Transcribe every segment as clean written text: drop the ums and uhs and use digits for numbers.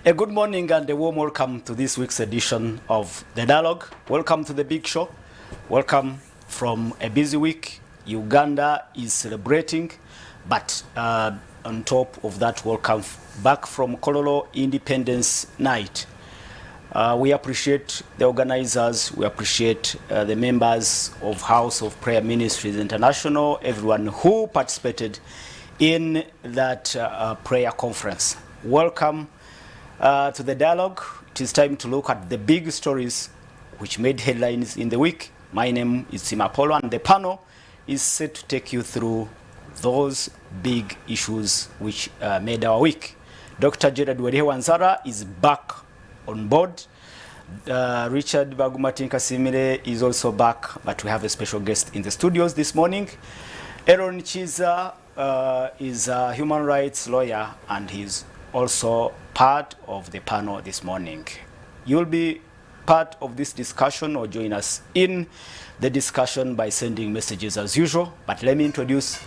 A good morning and a warm welcome to this week's edition of The Dialogue. Welcome to the big show. Welcome from a busy week. Uganda is celebrating, but on top of that, welcome back from Kololo Independence Night. We appreciate the organizers, we appreciate the members of House of Prayer Ministries International, everyone who participated in that prayer conference. Welcome to the dialogue. It is time to look at the big stories which made headlines in the week. My name is Simapolo, and the panel is set to take you through those big issues which made our week. Dr. Gerard Wanzara is back on board. Richard Bagumatinka-Simile is also back, but we have a special guest in the studios this morning. Aaron Chiza is a human rights lawyer, and he's also part of the panel this morning. You'll be part of this discussion or join us in the discussion by sending messages as usual. But let me introduce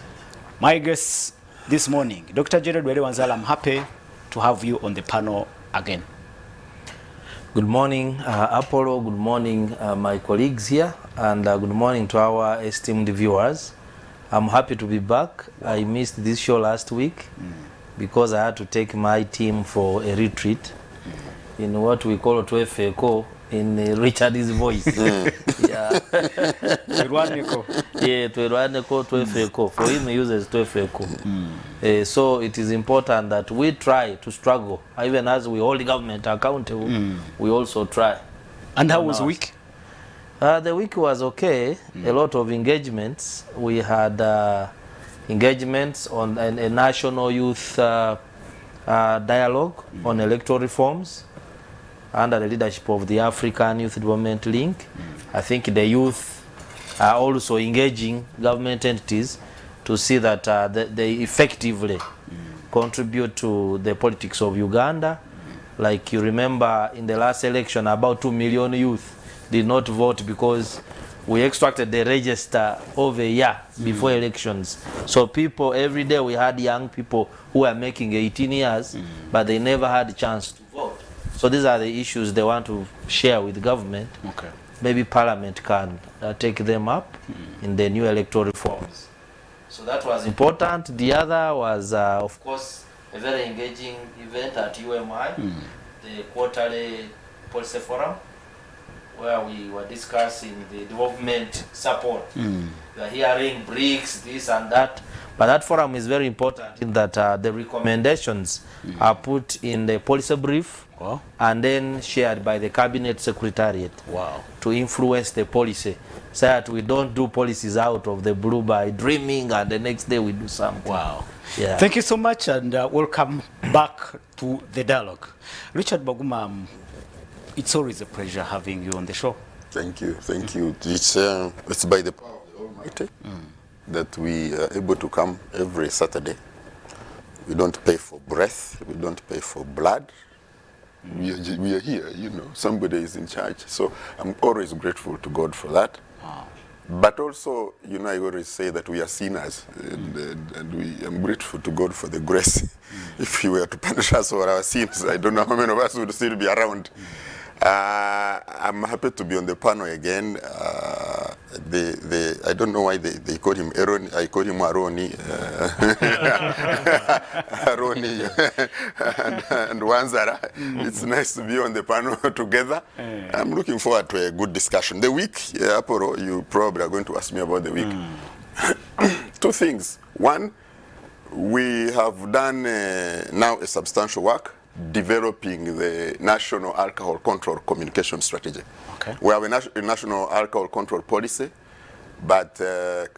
my guests this morning. Dr. Gerard Wanzala, I'm happy to have you on the panel again. Good morning, Apollo. Good morning, my colleagues here, and good morning to our esteemed viewers. I'm happy to be back. I missed this show last week because I had to take my team for a retreat in what we call Twefeko in Richard's voice. Yeah. Yeah, Twefeko. For him, he uses Twefeko. So it is important that we try to struggle, even as we hold the government accountable. We also try. And how was the week? The week was okay. A lot of engagements. We had engagements on a national youth dialogue on electoral reforms under the leadership of the African Youth Development Link. I think the youth are also engaging government entities to see that they effectively contribute to the politics of Uganda. Like you remember, in the last election, about 2 million youth did not vote because we extracted the register over a year before elections. So people, every day we had young people who are making 18 years, but they never had a chance to vote. So these are the issues they want to share with the government. Okay. Maybe Parliament can take them up in the new electoral reforms. So that was important. The other was, of course, a very engaging event at UMI, the quarterly policy forum, where we were discussing the development support. We are hearing BRICS, this and that. But that forum is very important in that the recommendations are put in the policy brief and then shared by the cabinet secretariat to influence the policy, so that we don't do policies out of the blue by dreaming and the next day we do something. Yeah. Thank you so much, and welcome back to the dialogue. Richard Baguma, it's always a pleasure having you on the show. Thank you, thank you. It's by the power of the Almighty that we are able to come every Saturday. We don't pay for breath, we don't pay for blood. We are here, you know, somebody is in charge. So I'm always grateful to God for that. But also, you know, I always say that we are sinners, and I'm grateful to God for the grace. If He were to punish us for our sins, I don't know how many of us would still be around. I'm happy to be on the panel again. I don't know why they call him Aaron. I call him Aroni. Aroni and Wanzara. It's nice to be on the panel together. I'm looking forward to a good discussion. The week, Aporo, you probably are going to ask me about the week. Two things. One, we have done now a substantial work developing the National Alcohol Control Communication Strategy. Okay. We have a national alcohol control policy, but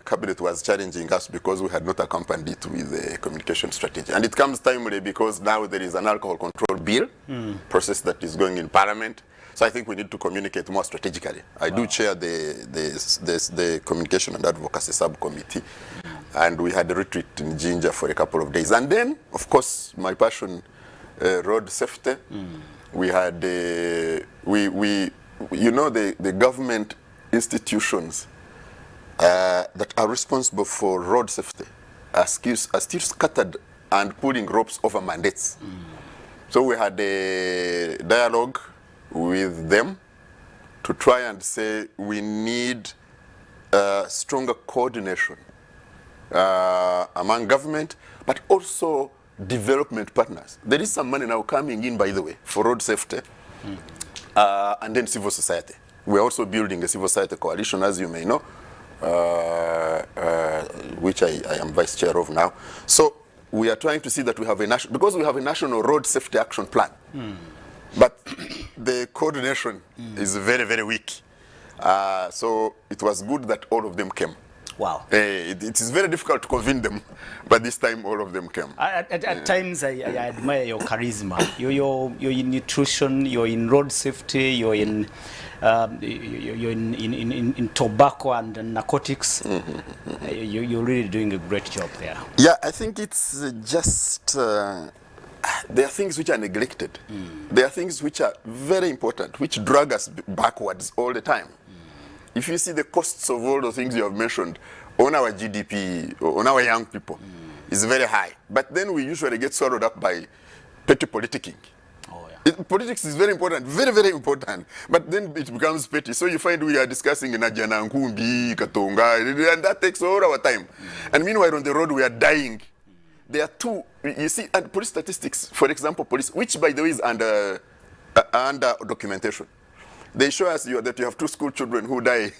Cabinet was challenging us because we had not accompanied it with a communication strategy. And it comes timely because now there is an alcohol control bill process that is going in Parliament. So I think we need to communicate more strategically. I do chair the Communication and Advocacy Subcommittee, and we had a retreat in Jinja for a couple of days. And then, of course, my passion, road safety. We had, you know, the government institutions that are responsible for road safety are still scattered and pulling ropes over mandates. So we had a dialogue with them to try and say we need stronger coordination among government, but also development partners. There is some money now coming in, by the way, for road safety, and then civil society. We're also building a civil society coalition, as you may know, which I am vice chair of now. So we are trying to see that we have a national, because we have a national road safety action plan, but the coordination is very, very weak. So it was good that all of them came. Wow. It is very difficult to convince them, but this time all of them came. At times, I admire your charisma. You're in nutrition, you're in road safety, you're in tobacco and narcotics. You're really doing a great job there. Yeah, I think it's just there are things which are neglected. There are things which are very important, which drag us backwards all the time. If you see the costs of all the things you have mentioned on our GDP, on our young people, is very high. But then we usually get swallowed up by petty politicking. Oh, yeah. Politics is very important, very, very important. But then it becomes petty. So you find we are discussing Najana, Nkumbi, Katonga, and that takes all our time. And meanwhile, on the road, we are dying. There are two, you see, and police statistics, for example, police, which by the way is under documentation. They show us that you have 2 school children who die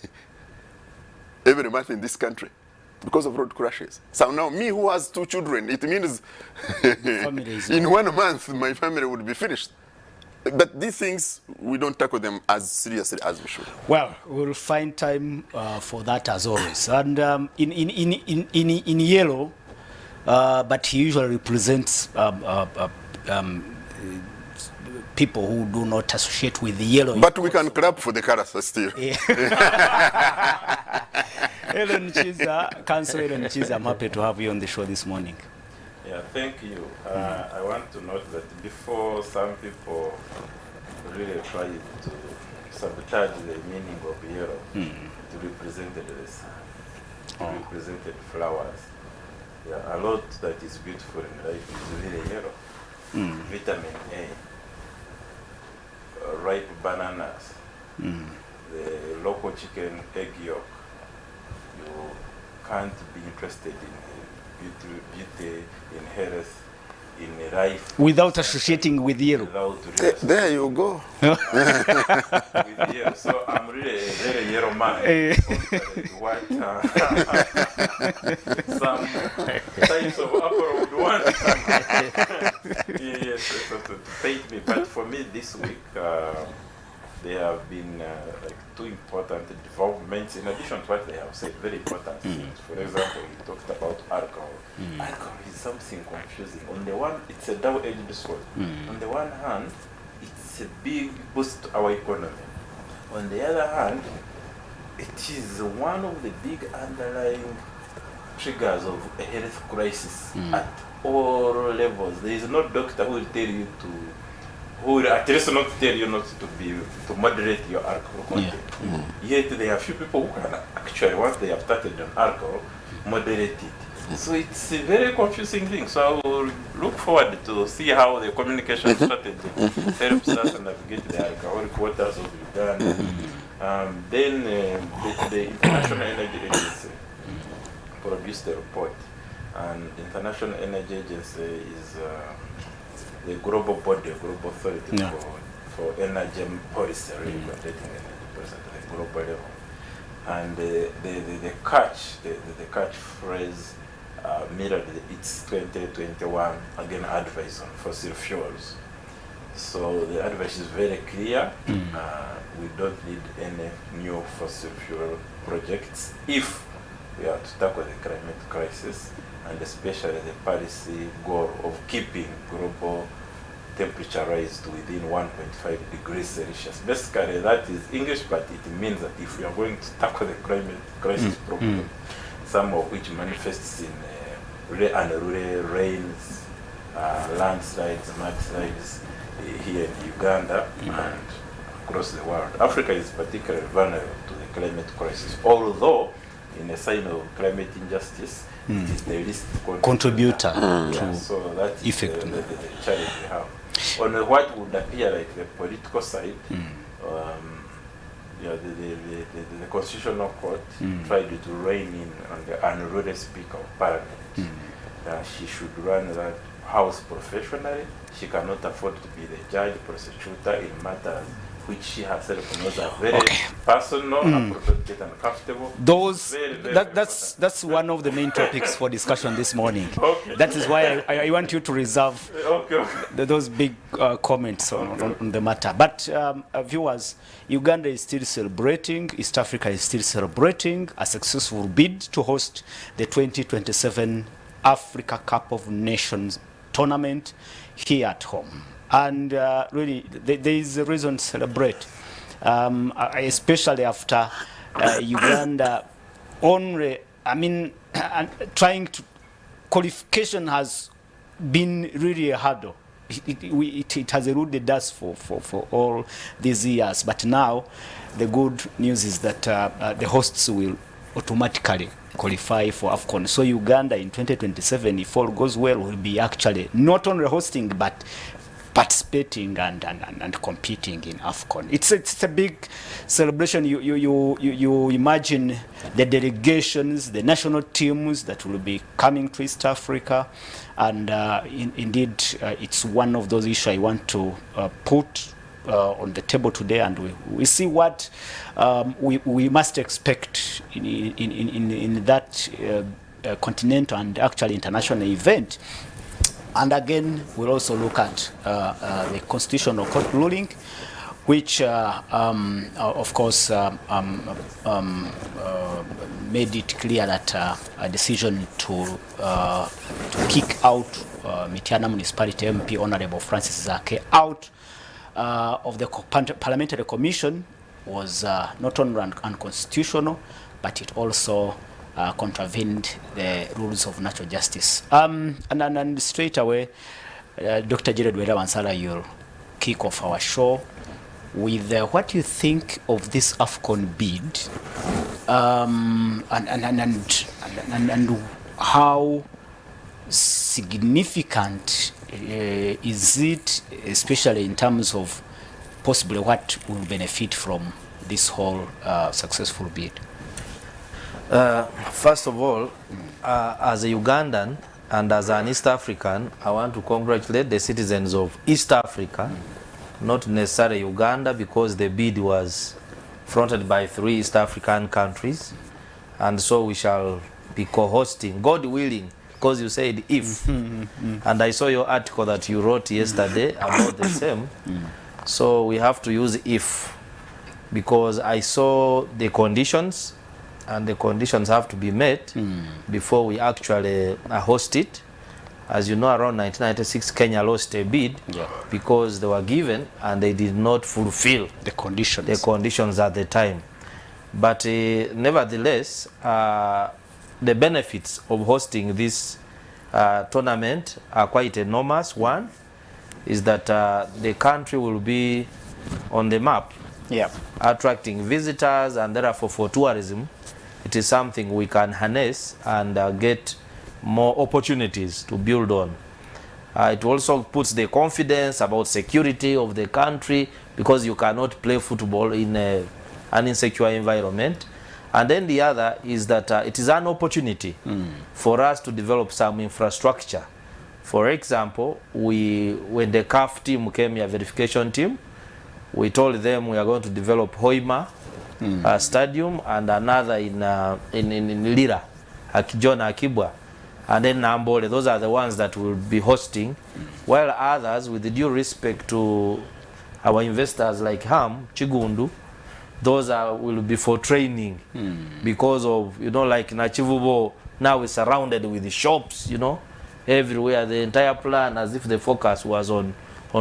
every month in this country because of road crashes. So now me who has 2 children, it means in 1 month my family would be finished. But these things, we don't tackle them as seriously as we should. Well, we'll find time for that as always. And in yellow, but he usually represents people who do not associate with the yellow. But we can clap for the colors still. Ellen Chiza, Councillor Ellen Chiza, I'm happy to have you on the show this morning. Yeah, thank you. I want to note that before some people really try to sabotage the meaning of yellow, it represented the sun, it represented flowers. Yeah, a lot that is beautiful in life is really yellow. Vitamin A. Ripe bananas, the local chicken egg yolk. You can't be interested in beauty, in health, in life. Without associating with yellow. Without There you go. with yellow. So I'm really a very yellow man. What some types of apple would want. Yes, to paint me. But for me this week, there have been like 2 important developments in addition to what they have said, very important things. For example, we talked about alcohol. Alcohol is something confusing. On the one, it's a double-edged sword. On the one hand, it's a big boost to our economy. On the other hand, it is one of the big underlying triggers of a health crisis at all levels. There is no doctor who will tell you to, who will at least not tell you not to moderate your alcohol content. Yet there are few people who can actually, once they have started on alcohol, moderate it. So it's a very confusing thing. So I will look forward to see how the communication strategy helps us navigate the alcoholic waters of Uganda. Then the International Energy Agency produced a report, and the International Energy Agency is the global body, global authority for energy policy, regulating energy policy at the global level. And the catchphrase mirrored its 2021 again advice on fossil fuels. So the advice is very clear. We don't need any new fossil fuel projects if we are to tackle the climate crisis, and especially the policy goal of keeping global temperature rise to within 1.5 degrees Celsius. Basically, that is English, but it means that if we are going to tackle the climate crisis problem, some of which manifests in unruly rains, landslides, mudslides here in Uganda and across the world. Africa is particularly vulnerable to the climate crisis, although in a sign of climate injustice, it is the least Contributor Yeah, to so that is effect. the challenge we have. On what would appear like the political side, the Constitutional Court tried to rein in on the unruly Speaker of Parliament. She should run that house professionally. She cannot afford to be the judge, prosecutor in matters which she herself knows are very personal, appropriate, and comfortable. Those Very that's one of the main topics for discussion this morning. Okay. That is why I want you to reserve Okay. those big comments on the matter. But viewers, Uganda is still celebrating, East Africa is still celebrating a successful bid to host the 2027 Africa Cup of Nations tournament here at home. And really, there is a reason to celebrate, especially after Uganda only, trying to, qualification has been really a hurdle. It has eluded us for all these years. But now, the good news is that the hosts will automatically qualify for AFCON. So Uganda in 2027, if all goes well, will be actually not only hosting, but participating and competing in AFCON. It's a big celebration. You imagine the delegations, the national teams that will be coming to East Africa, and indeed it's one of those issues I want to put on the table today, and we see what we must expect in that continental and actually international event. And again, we'll also look at the Constitutional Court ruling, which, of course, made it clear that a decision to kick out Mityana Municipality MP Honorable Francis Zzaake out of the Parliamentary Commission was not only unconstitutional, but it also contravened the rules of natural justice. And straight away, Dr. Jared Wera-Wansala, you'll kick off our show with what you think of this AFCON bid, and how significant is it, especially in terms of possibly what will benefit from this whole successful bid? First of all, as a Ugandan and as an East African, I want to congratulate the citizens of East Africa, not necessarily Uganda, because the bid was fronted by 3 East African countries, and so we shall be co-hosting, God willing, because you said if. And I saw your article that you wrote yesterday about the same. So we have to use if, because I saw the conditions, and the conditions have to be met before we actually host it. As you know, around 1996, Kenya lost a bid because they were given and they did not fulfill the conditions at the time. But nevertheless, the benefits of hosting this tournament are quite enormous. One is that the country will be on the map, attracting visitors, and therefore for tourism, it is something we can harness and get more opportunities to build on. It also puts the confidence about security of the country, because you cannot play football in an insecure environment. And then the other is that it is an opportunity for us to develop some infrastructure. For example, when the CAF team came here, verification team, we told them we are going to develop Hoima stadium and another in Lira, John Akibwa, and then Nambole. Those are the ones that will be hosting, while others, with due respect to our investors like Ham, Chigundu, those will be for training, because of, like Nachivubo, now we're surrounded with the shops, everywhere, the entire plan, as if the focus was on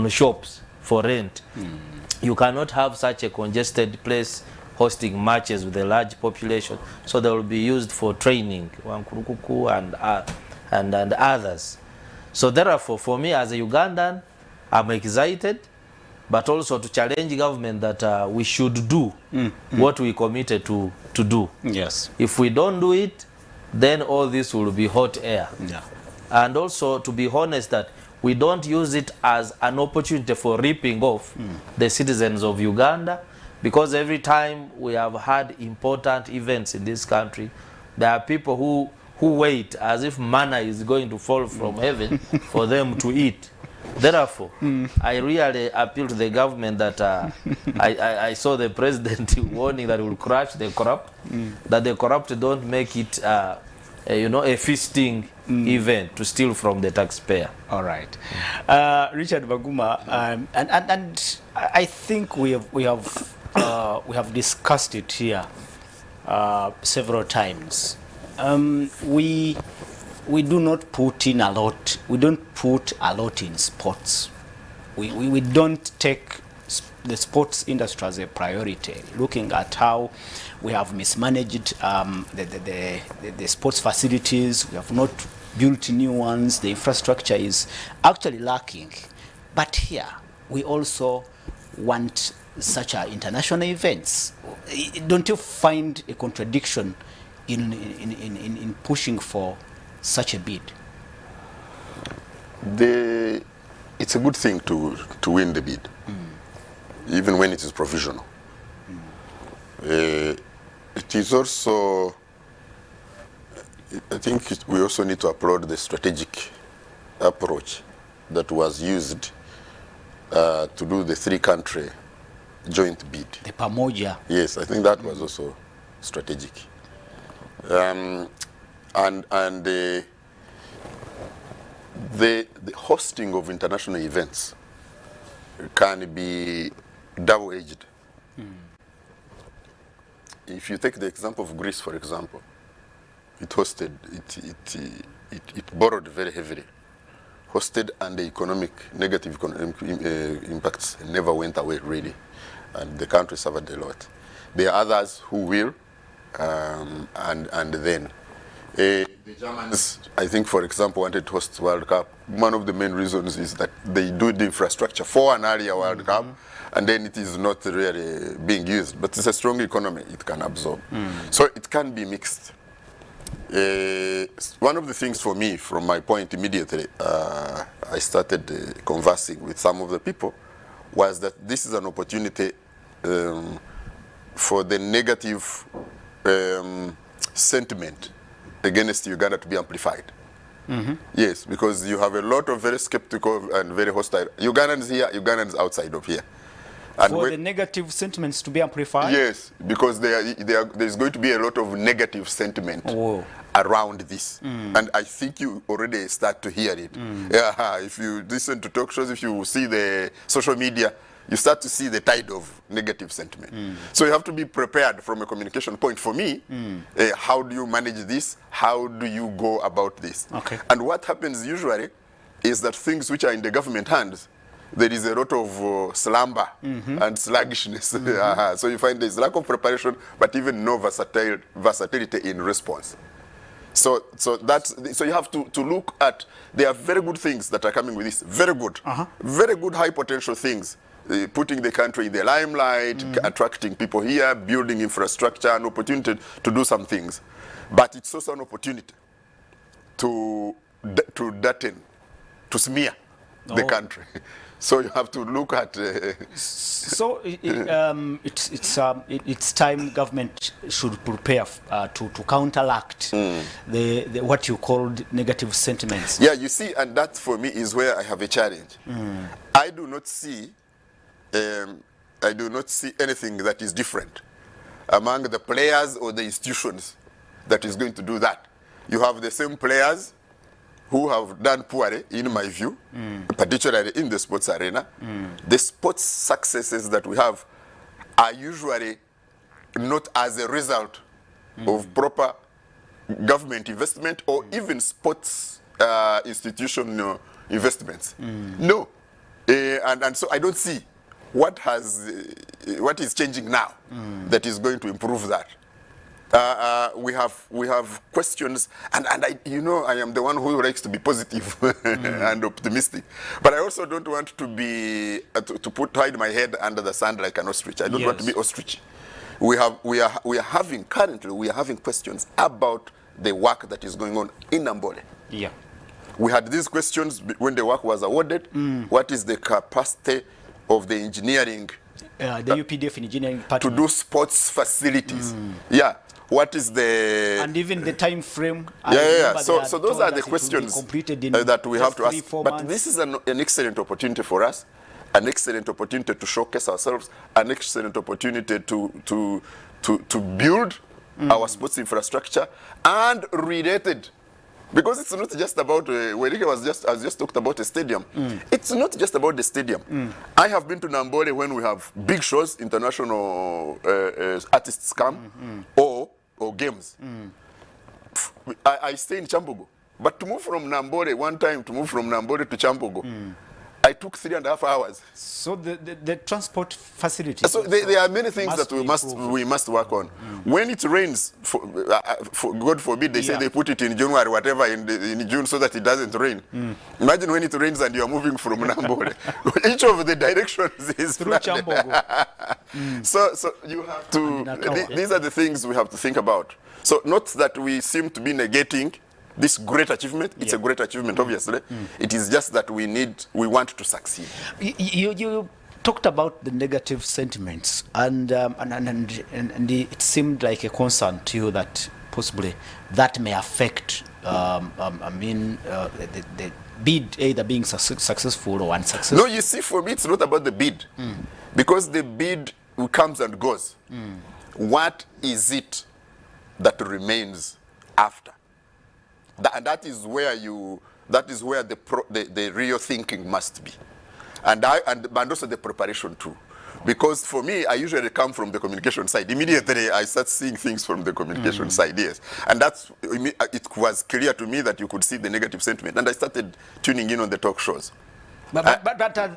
shops for rent. You cannot have such a congested place hosting matches with a large population, so they will be used for training, Wankurukuku and others. So therefore, for me as a Ugandan, I'm excited. but also to challenge government that we should do what we committed to do. Yes. If we don't do it, then all this will be hot air. Yeah. And also, to be honest, that we don't use it as an opportunity for ripping off the citizens of Uganda, because every time we have had important events in this country, there are people who wait as if manna is going to fall from heaven for them to eat. Therefore, I really appeal to the government that I saw the president warning that it will crush the corrupt, that the corrupt don't make it a feasting event to steal from the taxpayer. All right. Richard Baguma, and I think we have discussed it here several times. We do not put in a lot. We don't put a lot in sports. We don't take the sports industry as a priority, looking at how we have mismanaged the sports facilities. We have not built new ones. The infrastructure is actually lacking. But here, we also want such international events. Don't you find a contradiction in pushing for such a bid? It's a good thing to win the bid, even when it is provisional. It is also, I think we also need to applaud the strategic approach that was used to do the three-country joint bid. The Pamoja. Yes, I think that was also strategic. And the hosting of international events can be double-edged. If you take the example of Greece, for example, it hosted, it borrowed very heavily, hosted, and the negative economic impacts never went away really, and the country suffered a lot. There are others who will, and then the Germans, I think, for example, wanted to host World Cup. One of the main reasons is that they do the infrastructure for an area World Cup, and then it is not really being used. But it's a strong economy; it can absorb. So it can be mixed. One of the things for me, from my point immediately, I started conversing with some of the people, was that this is an opportunity for the negative sentiment against Uganda to be amplified. Yes, because you have a lot of very skeptical and very hostile Ugandans here, Ugandans outside of here. And for the negative sentiments to be amplified? Yes, because there's going to be a lot of negative sentiment around this. And I think you already start to hear it. Yeah, if you listen to talk shows, if you see the social media, you start to see the tide of negative sentiment. So you have to be prepared from a communication point. For me, how do you manage this? How do you go about this? Okay. And what happens usually is that things which are in the government hands, there is a lot of slumber and sluggishness. So you find there's lack of preparation, but even no versatility in response. So you have to look at, there are very good things that are coming with this, very good high potential things. Putting the country in the limelight, attracting people here, building infrastructure, an opportunity to do some things. But it's also an opportunity to deaden, to smear the country. So you have to look at. So it's time government should prepare to counteract the what you called negative sentiments. Yeah, you see, and that for me is where I have a challenge. I do not see anything that is different among the players or the institutions that is going to do that. You have the same players who have done poorly, in my view, particularly in the sports arena. The sports successes that we have are usually not as a result of proper government investment or even sports institutional investments. No. And so I don't see what is changing now that is going to improve that. we have questions, and I, you know, I am the one who likes to be positive and optimistic, but I also don't want to be to hide my head under the sand like an ostrich. I don't want to be ostrich. We are having questions about the work that is going on in Nambole. Yeah. We had these questions when the work was awarded. What is the capacity of the engineering? The UPDF engineering to department. do sports facilities. Yeah. What is the... And even the time frame. Yeah. So those are the questions that we have to ask. 3-4 But months. this is an excellent opportunity for us, an excellent opportunity to showcase ourselves, an excellent opportunity to build our sports infrastructure and related. Because it's not just about, Werike has just talked about a stadium. It's not just about the stadium. I have been to Nambole when we have big shows, international artists come, or games. I stay in Chambogo. But to move from Nambole, one time to move from Nambole to Chambogo, I took 3.5 hours. So the transport facilities. So there are many things that we must work on. When it rains, for God forbid, they say they put it in January, whatever, in June, so that it doesn't rain. Imagine when it rains and you are moving from Nambole. Each of the directions is through Chambogo. So you have to. These are the things we have to think about. So not that we seem to be negating this great achievement. It's a great achievement, obviously. It is just that we want to succeed. You talked about the negative sentiments, and it seemed like a concern to you that possibly that may affect, the bid either being successful or unsuccessful. No, you see, for me, it's not about the bid, because the bid comes and goes. What is it that remains after? And that is where the real thinking must be, and also the preparation too, because for me, I usually come from the communication side. Immediately I start seeing things from the communication side, yes, and it was clear to me that you could see the negative sentiment, and I started tuning in on the talk shows. But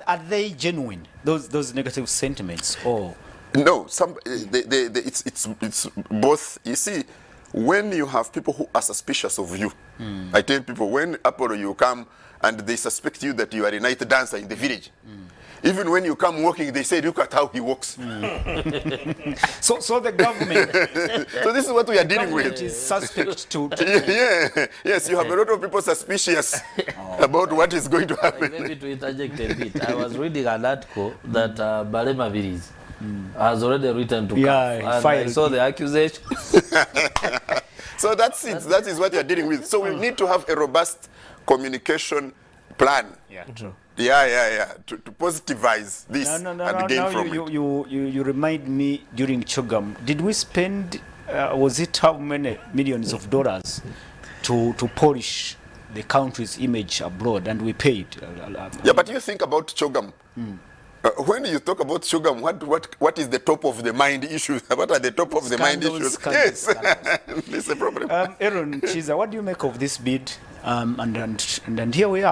are they genuine, those negative sentiments, or no? It's both. You see, when you have people who are suspicious of you, I tell people, when Apollo you come and they suspect you that you are a night dancer in the village, even when you come walking, they say, look at how he walks. So the government. So this is what we are dealing with. It is suspect to. Yes, you have a lot of people suspicious about what is going to happen. Maybe to interject a bit, I was reading an article that Balema village has already written to CAF, and I saw the accusation. So that's it. That is what you are dealing with. So we need to have a robust communication plan. Yeah, true. Yeah. To positivize this and gain from it. You remind me, during Chogam, did we spend, was it how many millions of dollars to polish the country's image abroad, and we paid? Yeah, but you think about Chogam. When you talk about Chogam, what is the top of the mind issues? What are the top of the mind issues? Yes, this is a problem. Aaron Chiza, what do you make of this bid? And here we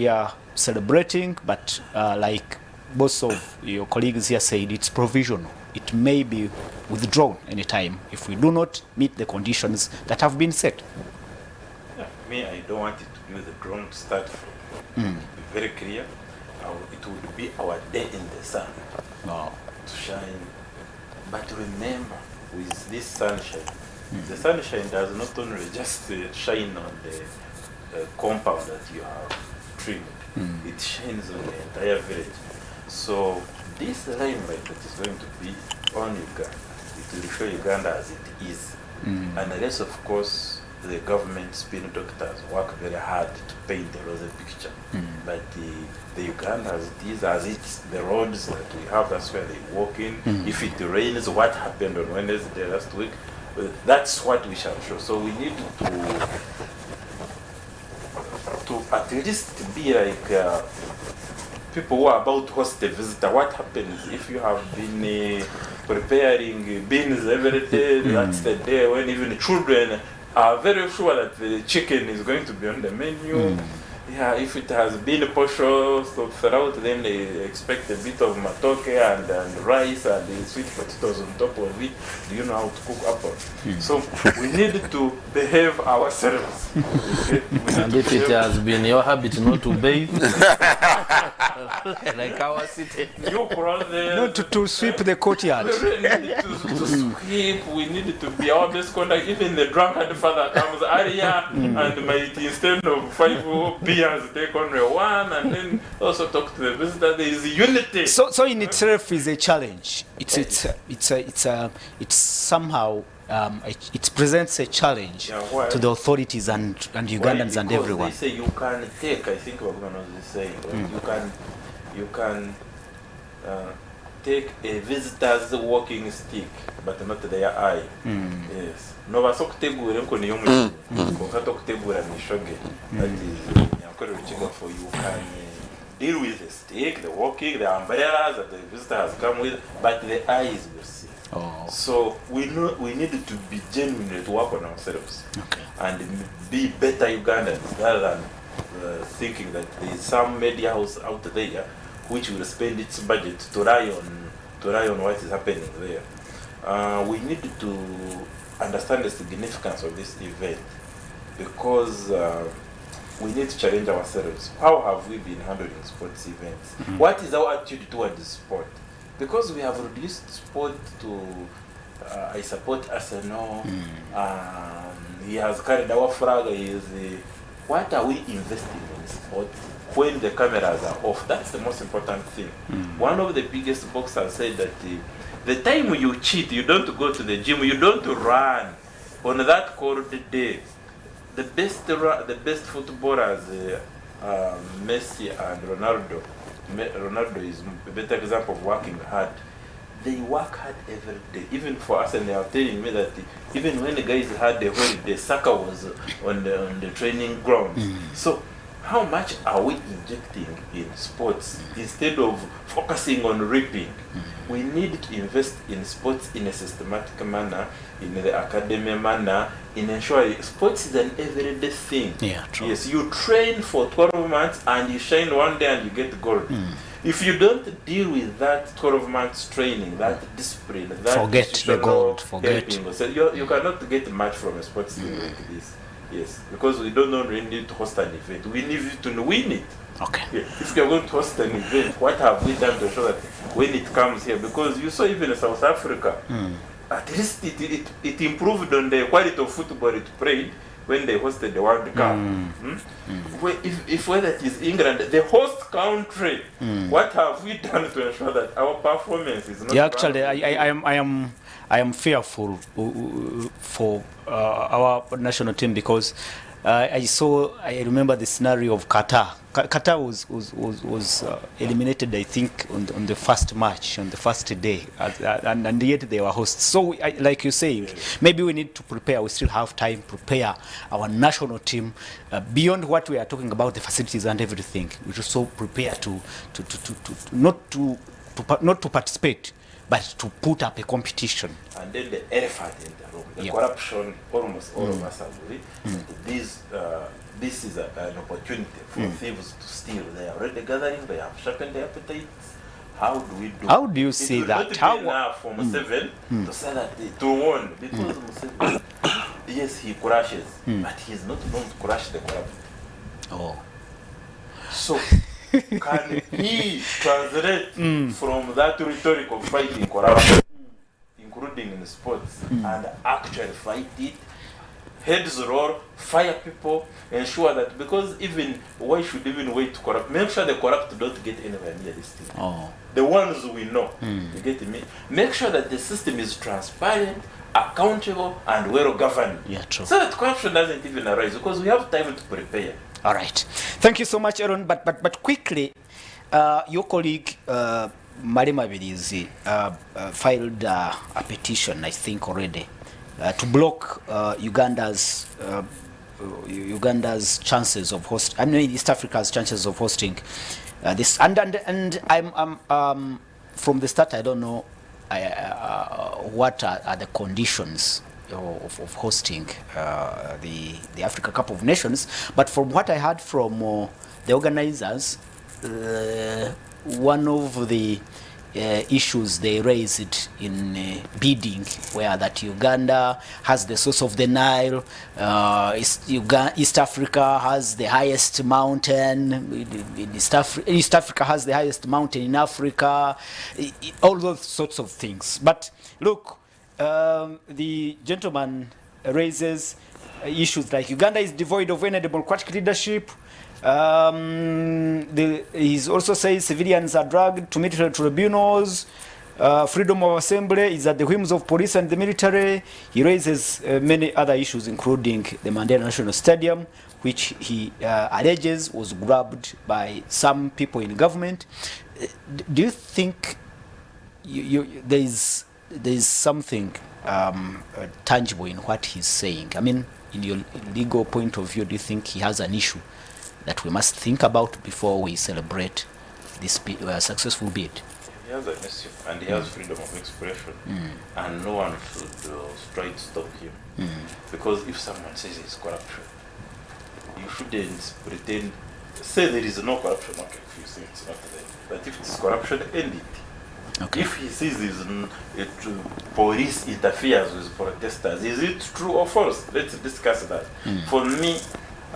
are celebrating, but like both of your colleagues here said, it's provisional. It may be withdrawn anytime if we do not meet the conditions that have been set. Me, I don't want it to be withdrawn to start from. To be very clear. It would be our day in the sun to shine. But remember, with this sunshine, the sunshine does not only just shine on the compound that you have trimmed, it shines on the entire village. So this limelight that is going to be on Uganda, it will show Uganda as it is. Unless, of course, the government spin doctors work very hard to paint a rosy picture. But the Uganda as it is, the roads that we have, that's where they walk in. If it rains, what happened on Wednesday last week, that's what we shall show. So we need to at least be like people who are about to host a visitor. What happens if you have been preparing beans every day? That's the day when even children are very sure that the chicken is going to be on the menu. Yeah, if it has been partial throughout, then they expect a bit of matoke and rice and the sweet potatoes on top of it. Do you know how to cook apple? So we need to behave ourselves. Okay? And if it has been your habit not to bathe, like our city, You crawl there. No, to sweep the courtyard. We really need to sweep. We need to be our best contact. Even the drunkard father comes earlier and might, instead of 5 beers, take only one, and then also talk to the visitor. There is unity. So in itself is a challenge. It's somehow it presents a challenge Yeah, why? to the authorities and Ugandans and Because everyone. They say you can take. I think we're going to say you can take a visitor's walking stick, but not their eye. Yes. No baso kutegura nko niyo mu konka to kutegura nishoge. That is yakorera ikigo for you can deal with the stick, the walking, the umbrellas that the visitor has come with, but the eyes will see. Oh. So we need to be genuine to work on ourselves. Okay. And be better Ugandans rather than thinking that there is some media house out there which will spend its budget to rely on what is happening there. We need to understand the significance of this event because we need to challenge ourselves. How have we been handling sports events? What is our attitude towards sport? Because we have reduced sport to I support Arsenal. He has carried our flag. What are we investing in sport when the cameras are off? That's the most important thing. One of the biggest boxers said that the time you cheat, you don't go to the gym, you don't run on that cold day. The best footballers, Messi and Ronaldo. Ronaldo is a better example of working hard. They work hard every day. Even for us, and they are telling me that even when the guys had the holiday, Zzaake was on the training ground. So how much are we injecting in sports instead of focusing on reaping? We need to invest in sports in a systematic manner, in the academy manner, in ensuring sports is an everyday thing. Yeah, true. Yes, you train for 12 months and you shine one day and you get gold. If you don't deal with that 12 months training, that discipline, that Forget the gold, forget. helping, so you cannot get much from a sports thing like this. Yes, because we don't only need to host an event, we need to win it. Okay. Yeah. If you're going to host an event, what have we done to show that when it comes here? Because you saw even in South Africa, at least it improved on the quality of football it played when they hosted the World Cup. If whether it is England, the host country, what have we done to ensure that our performance is not? Yeah, actually, I am fearful for our national team because I remember the scenario of Qatar. Qatar was eliminated, I think, on the first match, on the first day, and yet they were hosts. So, like you say, maybe we need to prepare. We still have time to prepare our national team beyond what we are talking about, the facilities and everything. We should also prepare to not to participate, but to put up a competition. And then the elephant in the room, the corruption, almost all of us agree. This is an opportunity for thieves to steal. They are already gathering, they have sharpened their appetites. How do you see it that? Not How enough for Museveni to say that to warn, because Museveni, yes, he crashes, but he is not going to crash the corrupt. Oh. So can he translate from that rhetoric of fighting corruption, including in sports, and actually fight it? Heads roll, fire people, ensure that, because even why should even wait to corrupt? Make sure the corrupt don't get anywhere near this thing. Oh. The ones we know, you get me? Make sure that the system is transparent, accountable, and well governed. Yeah, true. So that corruption doesn't even arise because we have time to prepare. All right. Thank you so much, Aaron. But quickly, your colleague Marema Birizi filed a petition, I think, already to block Uganda's chances of hosting. I mean, East Africa's chances of hosting this. And I'm from the start. I don't know what are the conditions of hosting the Africa Cup of Nations. But from what I heard from the organizers, one of the issues they raised in bidding were that Uganda has the source of the Nile, East Africa has the highest mountain, East Africa has the highest mountain in Africa, all those sorts of things. But look, the gentleman raises issues like Uganda is devoid of any democratic leadership. He also says civilians are dragged to military tribunals. Freedom of assembly is at the whims of police and the military. He raises many other issues, including the Mandela National Stadium, which he alleges was grabbed by some people in government. Do you think there is something tangible in what he's saying? I mean, in your legal point of view, do you think he has an issue that we must think about before we celebrate this successful bid? He has an issue, and he has freedom of expression, and no one should try to stop him. Because if someone says it's corruption, you shouldn't pretend, say there is no corruption, okay, if you say it's not there. But if it's corruption, end it. Okay. If he says police interferes with protesters, is it true or false? Let's discuss that. For me,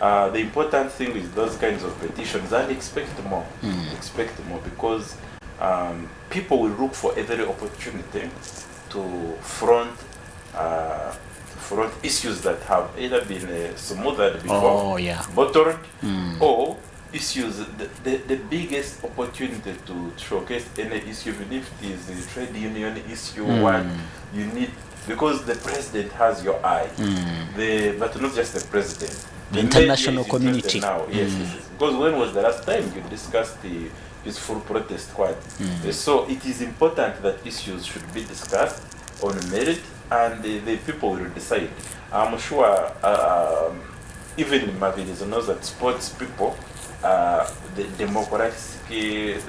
the important thing is those kinds of petitions, and expect more. Expect more, because people will look for every opportunity to front issues that have either been smoothed before, bottled, or issues. The biggest opportunity to showcase any issue, even if it is a trade union issue, one you need, because the president has your eye. But not just the president. The international community. Now, yes. Because when was the last time you discussed the peaceful protest quite? So it is important that issues should be discussed on merit, and the people will decide. I'm sure even Mavilis knows that sports people, the democratic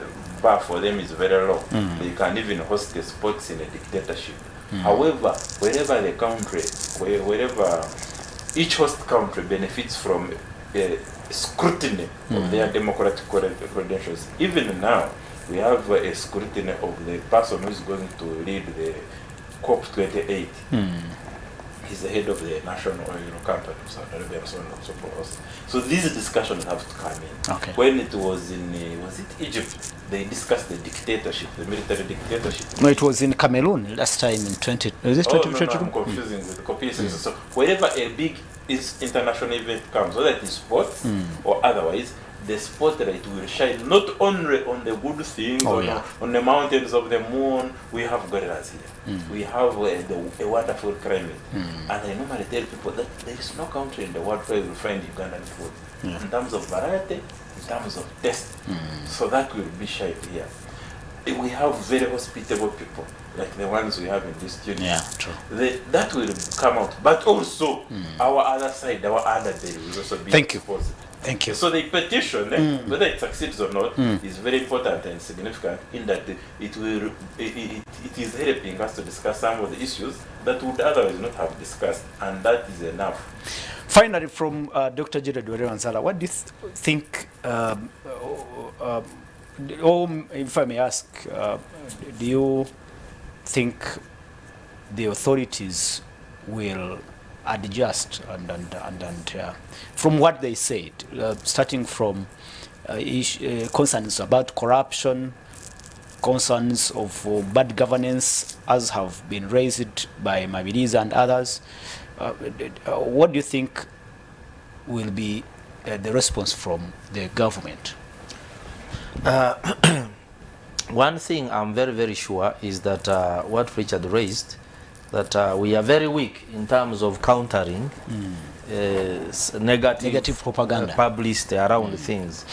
bar for them is very low. They can even host the sports in a dictatorship. However, wherever the country, wherever each host country benefits from scrutiny of their democratic credentials. Even now, we have a scrutiny of the person who is going to lead the COP28. He's the head of the national oil company of Saudi Arabia, and so on and so forth. So these discussions have to come in. Okay. When it was in, was it Egypt? They discussed the dictatorship, the military dictatorship. No, it was in Cameroon last time in 20. Is it 2022? No, I'm confusing with the COP26. So wherever a big international event comes, whether it is sports or otherwise, the spotlight will shine not only on the good things, on the mountains of the moon. We have gorillas here. We have a wonderful climate. And I normally tell people that there is no country in the world where you will find Ugandan food. In terms of variety, in terms of taste. So that will be shined here. We have very hospitable people, like the ones we have in this studio. Yeah, true. That will come out. But also, our other side, our other day will also be exposed. Thank you. So the petition, whether it succeeds or not, is very important and significant in that it is helping us to discuss some of the issues that would otherwise not have discussed, and that is enough. Finally, from Dr. Jared Wanzala, what do you think, if I may ask, do you think the authorities will adjust and from what they said, starting from concerns about corruption, concerns of bad governance, as have been raised by Mabilis and others, what do you think will be the response from the government? One thing I'm very, very sure is that what Richard raised, that we are very weak in terms of countering negative propaganda publicity around things.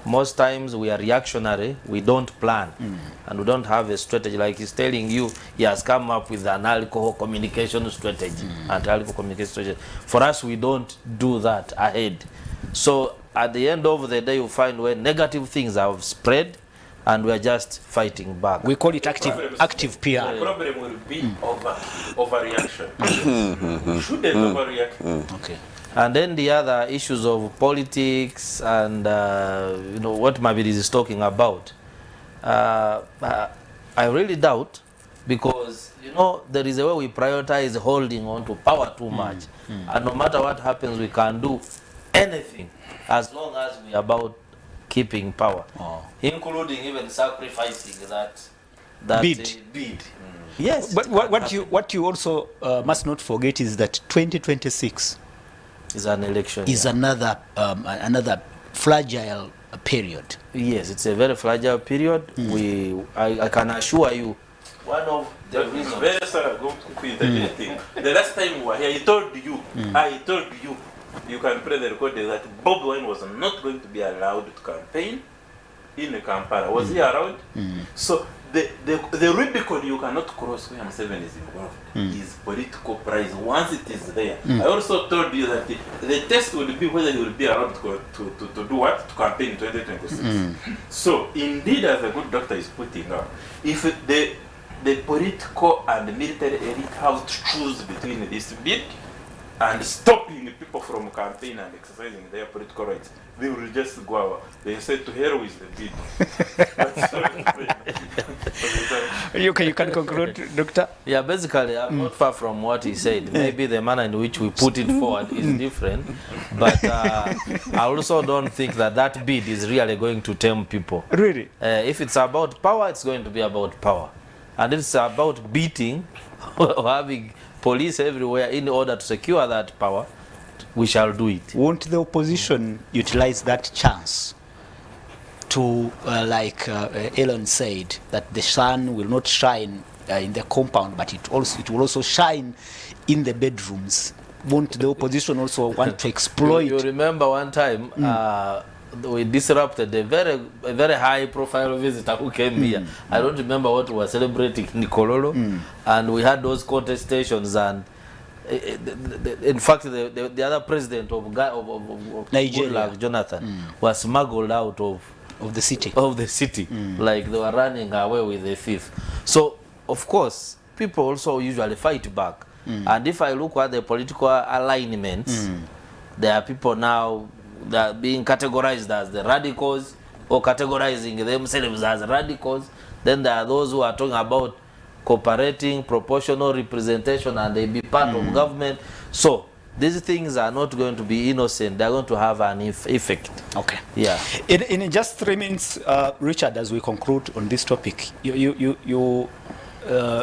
Most times we are reactionary, we don't plan, and we don't have a strategy. Like he's telling you, he has come up with an alcohol communication strategy, anti-alcohol communication strategy. For us, we don't do that ahead. So at the end of the day, you find when negative things have spread, and we are just fighting back. We call it active The PR. problem will be overreaction. We shouldn't overreact. Okay. And then the other issues of politics and you know what Mabiri is talking about, I really doubt, because you know there is a way we prioritize holding on to power too much, and no matter what happens, we can do anything as long as we are about keeping power, including even sacrificing that Bid. bid. Yes, But it can what you also must not forget is that 2026 is an election. is another fragile period. Yes, it's a very fragile period. I can assure you, one of the reasons. Very sorry, go to interjecting. The last time we were here, I told you, you can play the recording that Bob Wine was not going to be allowed to campaign in Kampala. Was he around? So the Rubicon you cannot cross when M7 is involved is political price once it is there. I also told you that the test will be whether you will be allowed to do what? To campaign in 2026. So indeed, as a good doctor is putting out, if the political and military elite have to choose between this bid and stopping people from campaign and exercising their political rights, they will just go out. They say to hell with the bid. You can conclude, Doctor? Yeah, basically, I'm not far from what he said. Maybe the manner in which we put it forward is different, but I also don't think that bid is really going to tame people. Really? If it's about power, it's going to be about power. And if it's about beating or having police everywhere in order to secure that power, we shall do it. Won't the opposition utilize that chance to, like Elon said, that the sun will not shine in the compound, but it will also shine in the bedrooms? Won't the opposition also want to exploit? You remember one time we disrupted a very high profile visitor who came here. I don't remember what we were celebrating in Kololo, and we had those contestations, and in fact the other president of Nigeria, Goodluck, Jonathan, was smuggled out of the city. Like they were running away with a thief. So of course people also usually fight back, and if I look at the political alignments, there are people now that are being categorized as the radicals or categorizing themselves as radicals. Then there are those who are talking about cooperating, proportional representation, and they be part of government. So these things are not going to be innocent. They're going to have an effect. Okay. Yeah. In just 3 minutes, Richard, as we conclude on this topic, you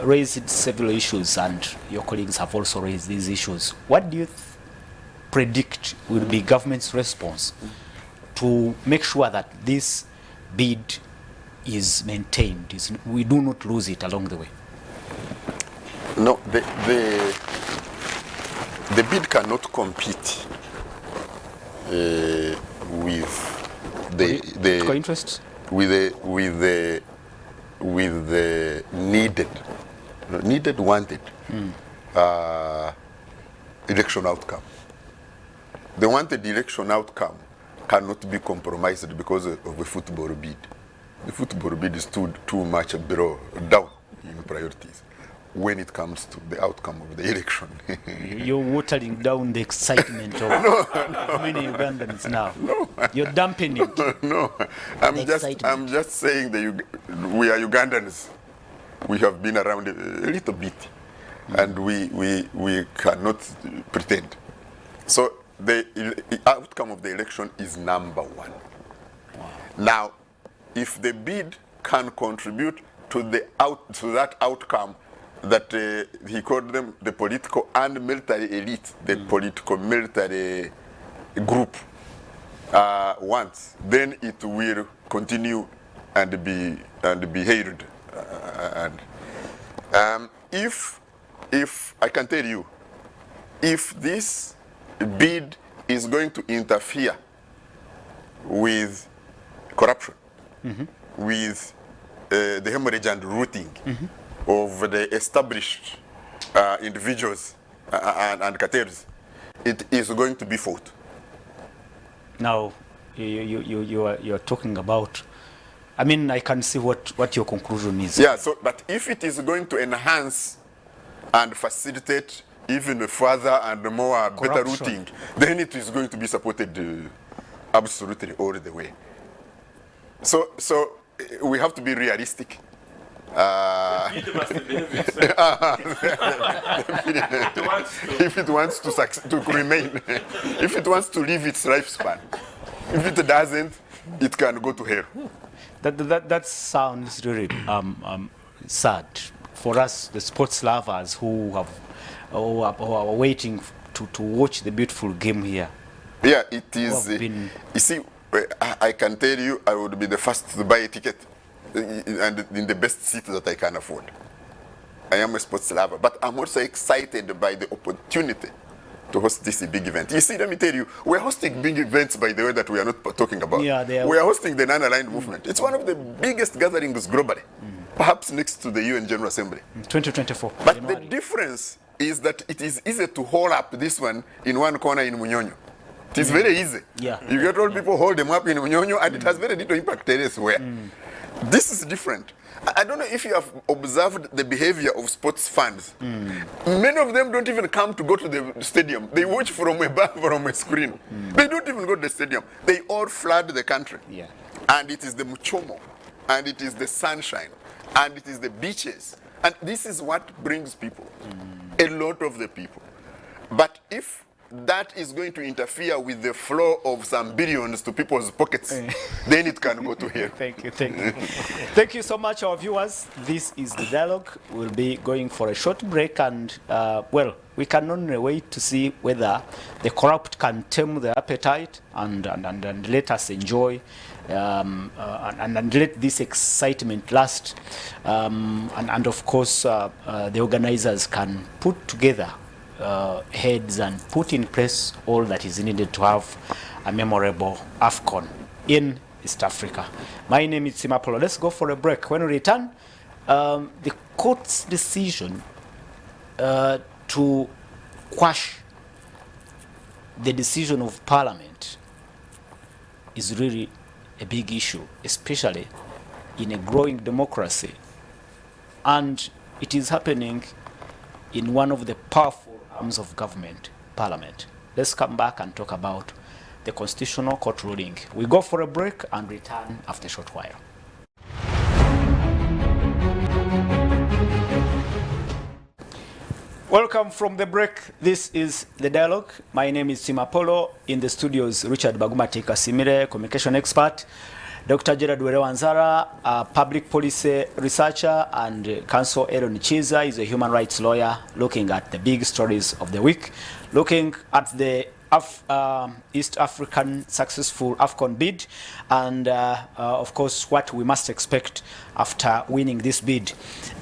raised several issues, and your colleagues have also raised these issues. What do you predict will be government's response to make sure that this bid is maintained, we do not lose it along the way? No, the bid cannot compete with the interests, with the needed wanted election outcome. The wanted election outcome cannot be compromised because of a football bid. The football bid is too much down in priorities when it comes to the outcome of the election. You're watering down the excitement of many Ugandans now. No. You're dampening it. No, I'm just saying that we are Ugandans. We have been around a little bit, and we cannot pretend. So the outcome of the election is number one. Wow. Now, if the bid can contribute to that outcome that he called them the political and military elite, the political military group wants, then it will continue and be hailed. If I can tell you, if this bid is going to interfere with corruption, with the hemorrhage and rooting of the established individuals and cartels, it is going to be fought. Now, you're talking about I mean, I can see what your conclusion is. Yeah, so, but if it is going to enhance and facilitate even further and more better Corruption. routing, then it is going to be supported absolutely all the way. So we have to be realistic. It must believe itself. It wants to. If it wants to remain, if it wants to live its lifespan. If it doesn't, it can go to hell. That sounds really sad for us, the sports lovers who are waiting to watch the beautiful game here. Yeah, it is. Been... You see, I can tell you, I would be the first to buy a ticket and in the best seat that I can afford. I am a sports lover, but I'm also excited by the opportunity to host this big event. You see, let me tell you, we're hosting big events, by the way, that we are not talking about. Yeah, they are. We are hosting the non-aligned movement. It's one of the biggest gatherings globally, perhaps next to the UN General Assembly. 2024. But January. the difference is that it is easy to hold up this one in one corner in Munyonyo. It is very easy. Yeah. You get all people hold them up in Munyonyo, and it has very little impact elsewhere. This is different. I don't know if you have observed the behavior of sports fans. Many of them don't even come to go to the stadium. They watch from a screen. They don't even go to the stadium. They all flood the country. Yeah. And it is the muchomo, and it is the sunshine, and it is the beaches. And this is what brings people, a lot of the people. But if that is going to interfere with the flow of some billions to people's pockets, then it can go to hell. Thank you. Thank you so much, our viewers. This is The Dialogue. We'll be going for a short break, and well, we can only wait to see whether the corrupt can tame the appetite and let us enjoy and let this excitement last. And of course, the organizers can put together heads and put in place all that is needed to have a memorable AFCON in East Africa. My name is Simapolo. Let's go for a break. When we return, the court's decision to quash the decision of Parliament is really a big issue, especially in a growing democracy. And it is happening in one of the powerful arms of government, Parliament. Let's come back and talk about the Constitutional Court ruling. We go for a break and return after a short while. Welcome from the break. This is The Dialogue. My name is Simapolo. In the studios, Richard Baguma Tekasimire, communication expert, Dr. Gerard Wanzara, a public policy researcher, and Counsel Aaron Chiza is a human rights lawyer looking at the big stories of the week, looking at the East African successful AFCON bid, and of course what we must expect after winning this bid.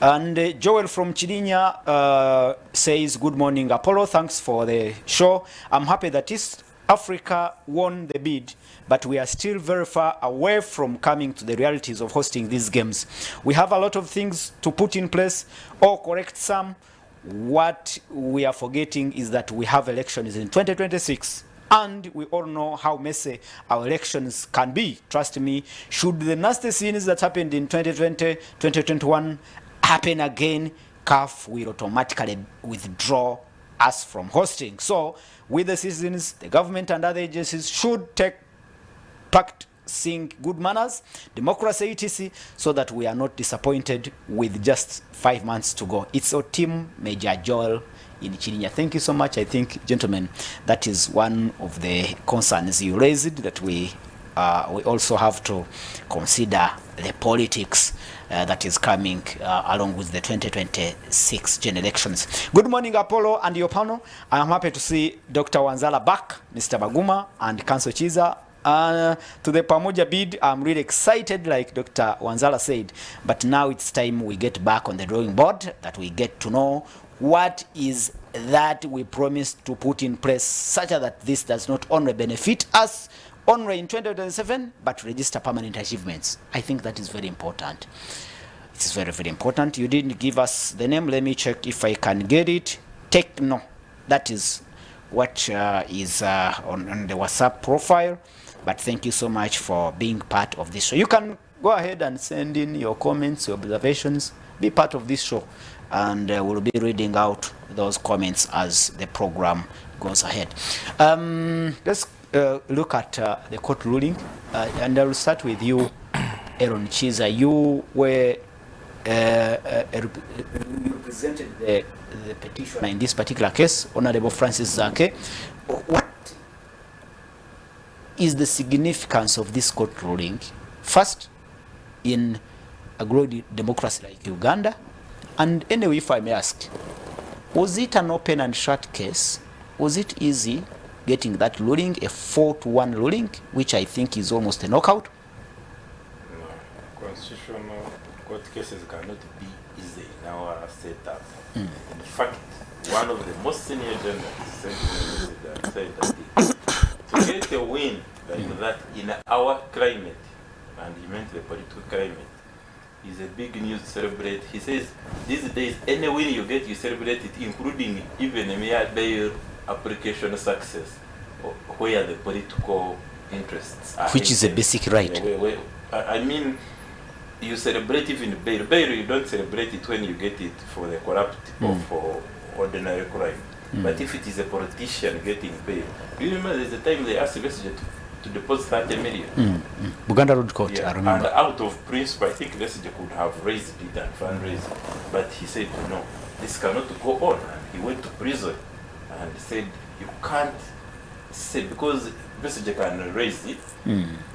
And Joel from Chidinya says, good morning Apollo, thanks for the show. I'm happy that East Africa won the bid, but we are still very far away from coming to the realities of hosting these games. We have a lot of things to put in place or correct some. What we are forgetting is that we have elections in 2026, and we all know how messy our elections can be. Trust me, should the nasty scenes that happened in 2020, 2021 happen again, CAF will automatically withdraw us from hosting. So with the citizens, the government and other agencies should take practicing good manners, democracy, etc., so that we are not disappointed with just 5 months to go. It's our team, Major Joel in Chidinya. Thank you so much. I think, gentlemen, that is one of the concerns you raised, that we also have to consider the politics that is coming along with the 2026 general elections. Good morning, Apollo and your panel. I am happy to see Dr. Wanzala back, Mr. Baguma and Counsel Chiza. To the Pamoja bid, I'm really excited, like Dr. Wanzala said, but now it's time we get back on the drawing board, that we get to know what is that we promised to put in place, such that this does not only benefit us only in 2027, but register permanent achievements. I think that is very important. It is very, very important. You didn't give us the name. Let me check if I can get it. Techno. That is what is on the WhatsApp profile. But thank you so much for being part of this. So you can go ahead and send in your comments, your observations. Be part of this show, and we'll be reading out those comments as the program goes ahead. Let's look at the court ruling, and I will start with you, Aaron Chiza. You were you represented the petitioner in this particular case, Honorable Francis Zzaake. What is the significance of this court ruling? First, in a growing democracy like Uganda, and anyway, if I may ask, was it an open and shut case? Was it easy getting that ruling, a 4-1 ruling, which I think is almost a knockout? No, constitutional court cases cannot be easy in our setup. In fact, one of the most senior journalists said that to get a win like that in our climate, and he meant the political climate, is a big news to celebrate. He says these days any win you get, you celebrate it, including even a mere bail application success, where the political interests are. Which is a basic right. I mean, you celebrate even bail. Bail, you don't celebrate it when you get it for the corrupt or for ordinary crime. But if it is a politician getting bail, do you remember there's a time they asked the Besigye to deposit 30 million? Buganda Road Court, Yeah, I remember. and out of principle, I think Besigye could have raised it and fundraised, but he said no, this cannot go on, and he went to prison and said you can't say, because Besigye can raise it,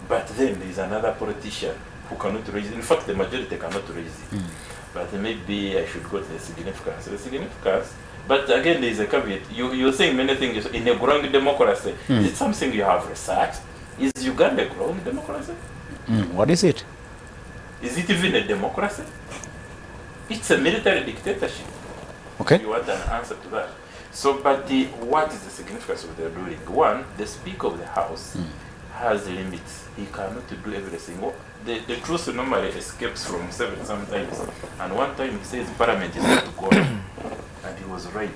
but then there is another politician who cannot raise it. In fact, the majority cannot raise it. But maybe I should go to the significance. The significance, but again, there is a caveat. You're saying many things in a growing democracy. Is it something you have researched? Is Uganda a growing democracy? What is it? Is it even a democracy? It's a military dictatorship. Okay. You want an answer to that. So, but what is the significance of the ruling? One, the Speaker of the House has limits. He cannot do everything. The truth normally escapes from seven sometimes. And one time he says Parliament is not God. And he was right.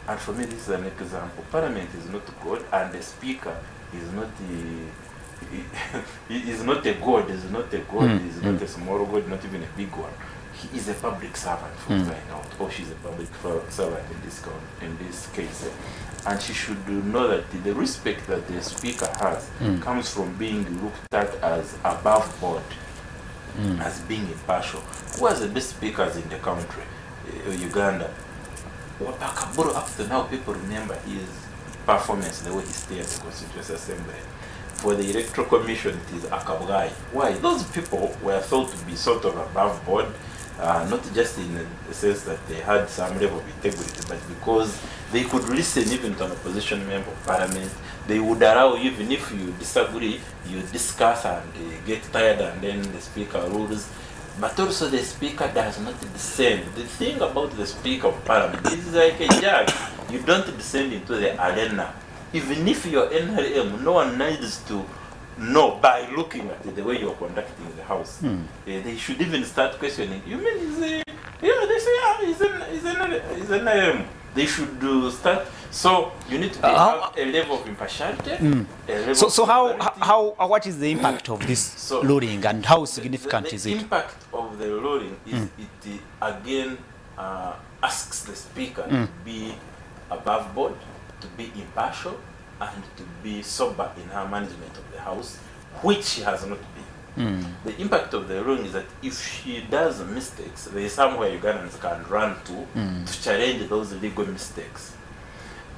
And for me, this is an example. Parliament is not God, and the Speaker is not he is not a God, is not a God, is not a small God, not even a big one. He is a public servant from crying out, or she's a public servant in this case. And she should know that the respect that the Speaker has comes from being looked at as above board, as being impartial. Who are the best speakers in the country? Uganda. Wapakaburo, up to now, people remember his performance, the way he stayed at the Constituent Assembly. For the Electoral Commission, it is Akabgai. Why? Those people were thought to be sort of above board, not just in the sense that they had some level of integrity, but because they could listen even to an opposition member of parliament. They would allow, even if you disagree, you discuss and get tired, and then the speaker rules. But also the speaker does not descend. The thing about the speaker of parliament is like a judge. You don't descend into the arena. Even if you're NRM, no one needs to know by looking at the way you're conducting the house. They should even start questioning. You mean he's a, yeah, they say, yeah, he's an NRM. They should start. So you need to have a level of impartiality. So what is the impact of this ruling, and how significant is it? The impact of the ruling is it again asks the speaker to be above board, to be impartial, and to be sober in her management of the house, which she has not been. The impact of the ruling is that if she does mistakes, there is somewhere Ugandans can run to challenge those legal mistakes.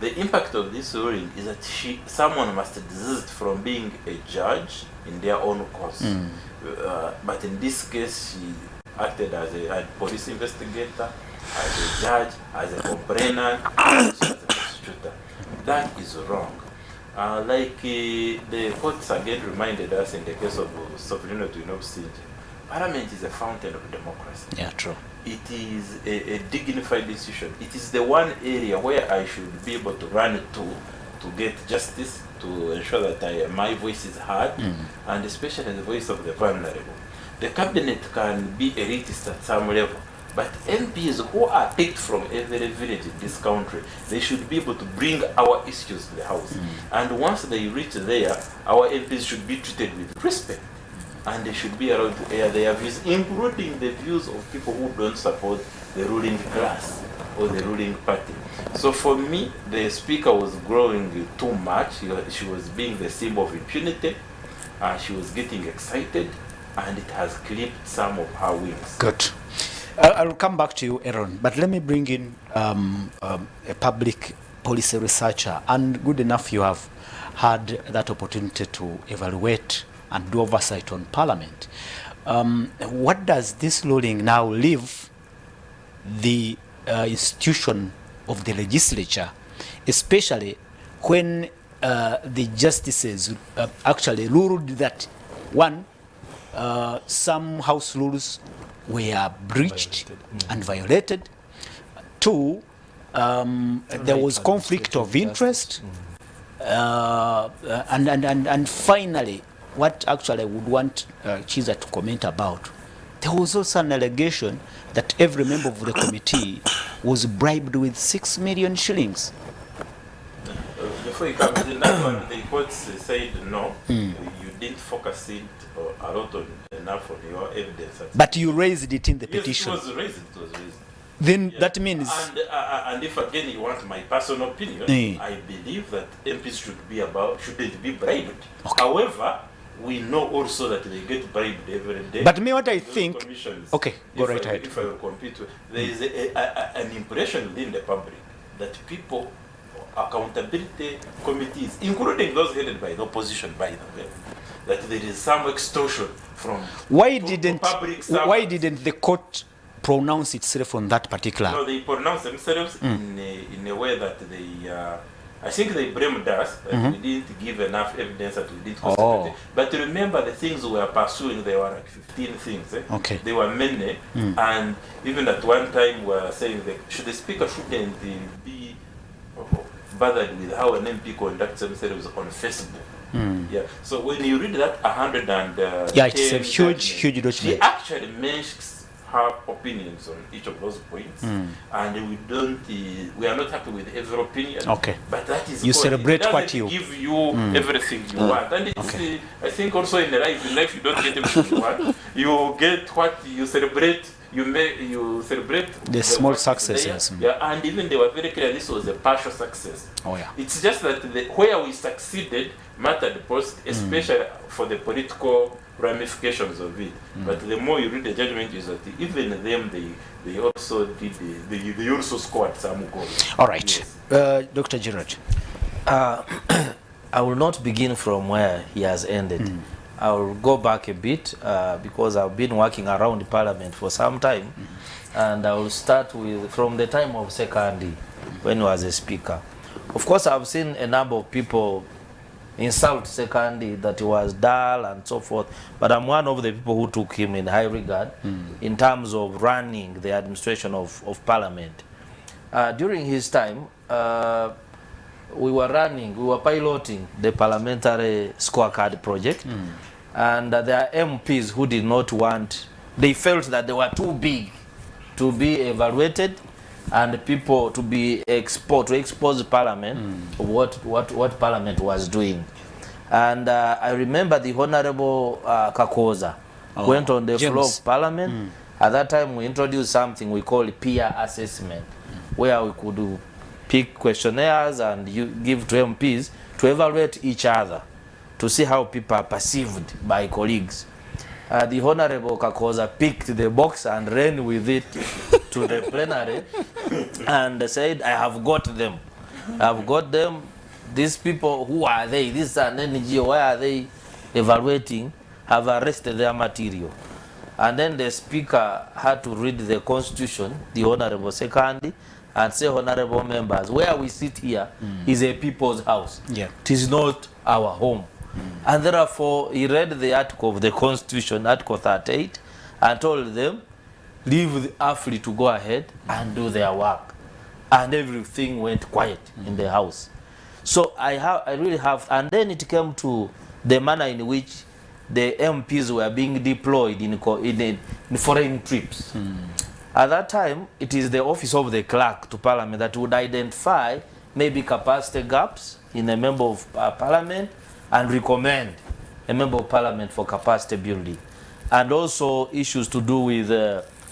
The impact of this ruling is that someone must desist from being a judge in their own cause. But in this case, she acted as a police investigator, as a judge, as a complainant, as a prosecutor. That is wrong. The courts again reminded us in the case of Sovereign to Inobsige, Parliament is a fountain of democracy. Yeah, true. It is a dignified institution. It is the one area where I should be able to run to get justice, to ensure that my voice is heard, and especially the voice of the vulnerable. The cabinet can be elitist at some level, but MPs who are picked from every village in this country, they should be able to bring our issues to the house. And once they reach there, our MPs should be treated with respect. and they should be allowed to air their views, including the views of people who don't support the ruling class or the ruling party. So for me, the speaker was growing too much. She was being the symbol of impunity. She was getting excited, and it has clipped some of her wings. Good. I'll come back to you, Aaron, but let me bring in a public policy researcher, and good enough you have had that opportunity to evaluate and do oversight on Parliament. What does this ruling now leave the institution of the legislature, especially when the justices actually ruled that, one, some house rules were breached and violated. Two, there was conflict of interest. And finally, what actually I would want Chiza to comment about, there was also an allegation that every member of the committee was bribed with 6 million shillings. Before you come to that one, the courts said no, you didn't focus it a lot on enough on your evidence. But you raised it in the petition. Yes, it was raised. Then that means... And if again you want my personal opinion, I believe that MPs shouldn't be bribed. Okay. However, we know also that they get bribed every day. But me, what I think... Okay, go right ahead. If I will compete, there is an impression within the public that people, accountability committees, including those headed by the opposition, by the way, that there is some extortion from public servants. Why didn't the court pronounce itself on that particular? No, they pronounce themselves in a way that they, I think they blamed us that we didn't give enough evidence, that we didn't consider. But remember, the things we were pursuing, there were like 15 things. Okay. There were many, and even at one time we were saying that the speaker shouldn't be bothered with how an MP conducts themselves on Facebook. Yeah. So when you read that 110, it's a huge document. She actually mentions her opinions on each of those points, and we are not happy with every opinion. Okay. But that is you celebrate what you give you everything you want, and it's I think also in life you don't get everything you want. You get what you celebrate. You celebrate the small successes. Yeah, and even they were very clear this was a partial success. Oh yeah. It's just that where we succeeded mattered most, especially for the political ramifications of it. But the more you read the judgment is that even them they also did they also scored some goals. All right. Yes. Dr. Gerard. I will not begin from where he has ended. I will go back a bit because I've been working around Parliament for some time, and I will start with from the time of Sekandi when he was a speaker. Of course, I've seen a number of people insult Sekandi that he was dull and so forth, but I'm one of the people who took him in high regard in terms of running the administration of Parliament. During his time, we were piloting the parliamentary scorecard project, and there are MPs who did not want, they felt that they were too big to be evaluated and people to be exposed, to expose Parliament of what Parliament was doing. And I remember the Honorable Kakoza went on the floor of Parliament. At that time we introduced something we call peer assessment, where we could pick questionnaires and give to MPs to evaluate each other, to see how people are perceived by colleagues. The Honorable Kakoza picked the box and ran with it to the plenary and said, I have got them. I've got them. These people, who are they? This is an NGO, why are they evaluating? Have arrested their material. And then the speaker had to read the constitution, the Honorable Sekandi, and say, honorable members, where we sit here is a people's house. Yeah. It is not our home. And therefore, he read the article of the Constitution, Article 38, and told them, leave the AFRI to go ahead and do their work. And everything went quiet in the house. So I really have, and then it came to the manner in which the MPs were being deployed in foreign trips. At that time, it is the office of the clerk to Parliament that would identify maybe capacity gaps in a member of Parliament and recommend a member of parliament for capacity building. And also issues to do with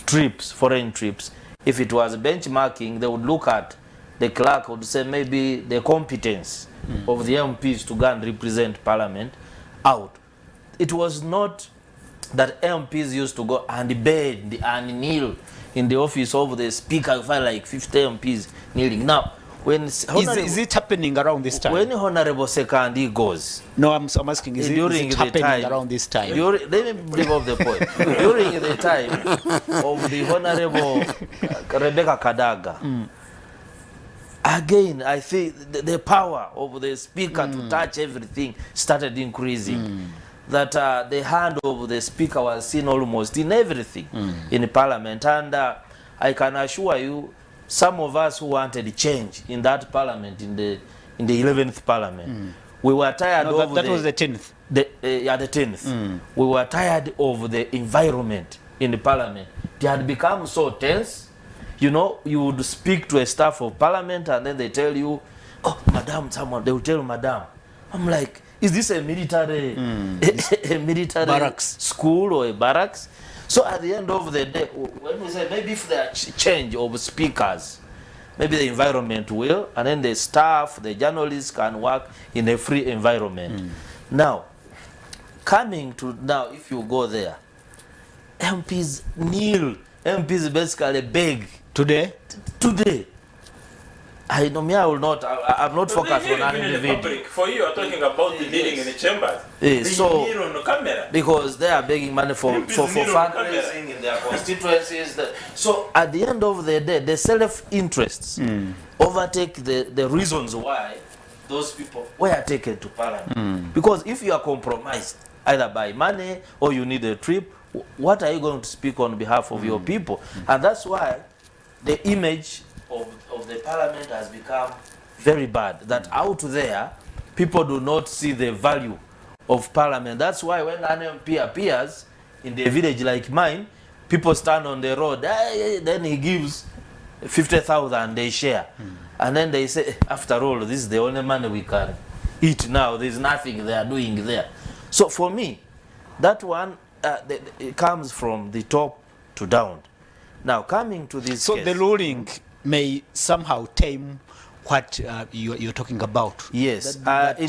trips, foreign trips. If it was benchmarking, they would look at, the clerk would say maybe the competence of the MPs to go and represent parliament out. It was not that MPs used to go and beg and kneel in the office of the speaker. You find like 50 MPs kneeling. Now, when is it happening around this time? When Honorable Sekandi goes, no, I'm asking, is it happening around this time? Let me bring up the point. During the time of the Honorable Rebecca Kadaga, again, I think the power of the speaker to touch everything started increasing. That the hand of the speaker was seen almost in everything in parliament. And I can assure you, some of us who wanted change in that parliament, in the 11th parliament, we were tired of that was the 10th. The 10th. We were tired of the environment in the parliament. It had become so tense. You know, you would speak to a staff of parliament and then they tell you, oh, madam, someone, they will tell madam. I'm like, is this a military, a military barracks school or a barracks? So at the end of the day, when we say maybe if there are change of speakers, maybe the environment will, and then the staff, the journalists can work in a free environment. Now, coming to now, if you go there, MPs kneel. MPs basically beg. Today? Today. I know me, I will not, I'm not focused on an individual. For you, are talking about the kneeling in the chambers. So, kneel on the camera. Because they are begging money for fundraising in their constituencies. So at the end of the day, the self-interests overtake the reasons why those people were taken to parliament. Because if you are compromised, either by money or you need a trip, what are you going to speak on behalf of your people? And that's why the image of the parliament has become very bad. That out there, people do not see the value of parliament. That's why when an MP appears in the village like mine, people stand on the road, then he gives 50,000, they share. And then they say, after all, this is the only money we can eat now. There's nothing they are doing there. So for me, that one, it comes from the top to down. Now, coming to this So case, the ruling may somehow tame what you're talking about. Yes, in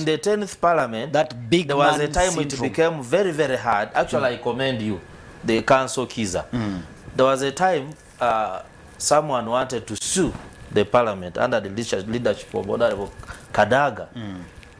the 10th parliament, that big there was a man time syndrome. it became very, very hard. Actually, I commend you, the council Kiza. There was a time someone wanted to sue the parliament under the leadership of Honorable Kadaga.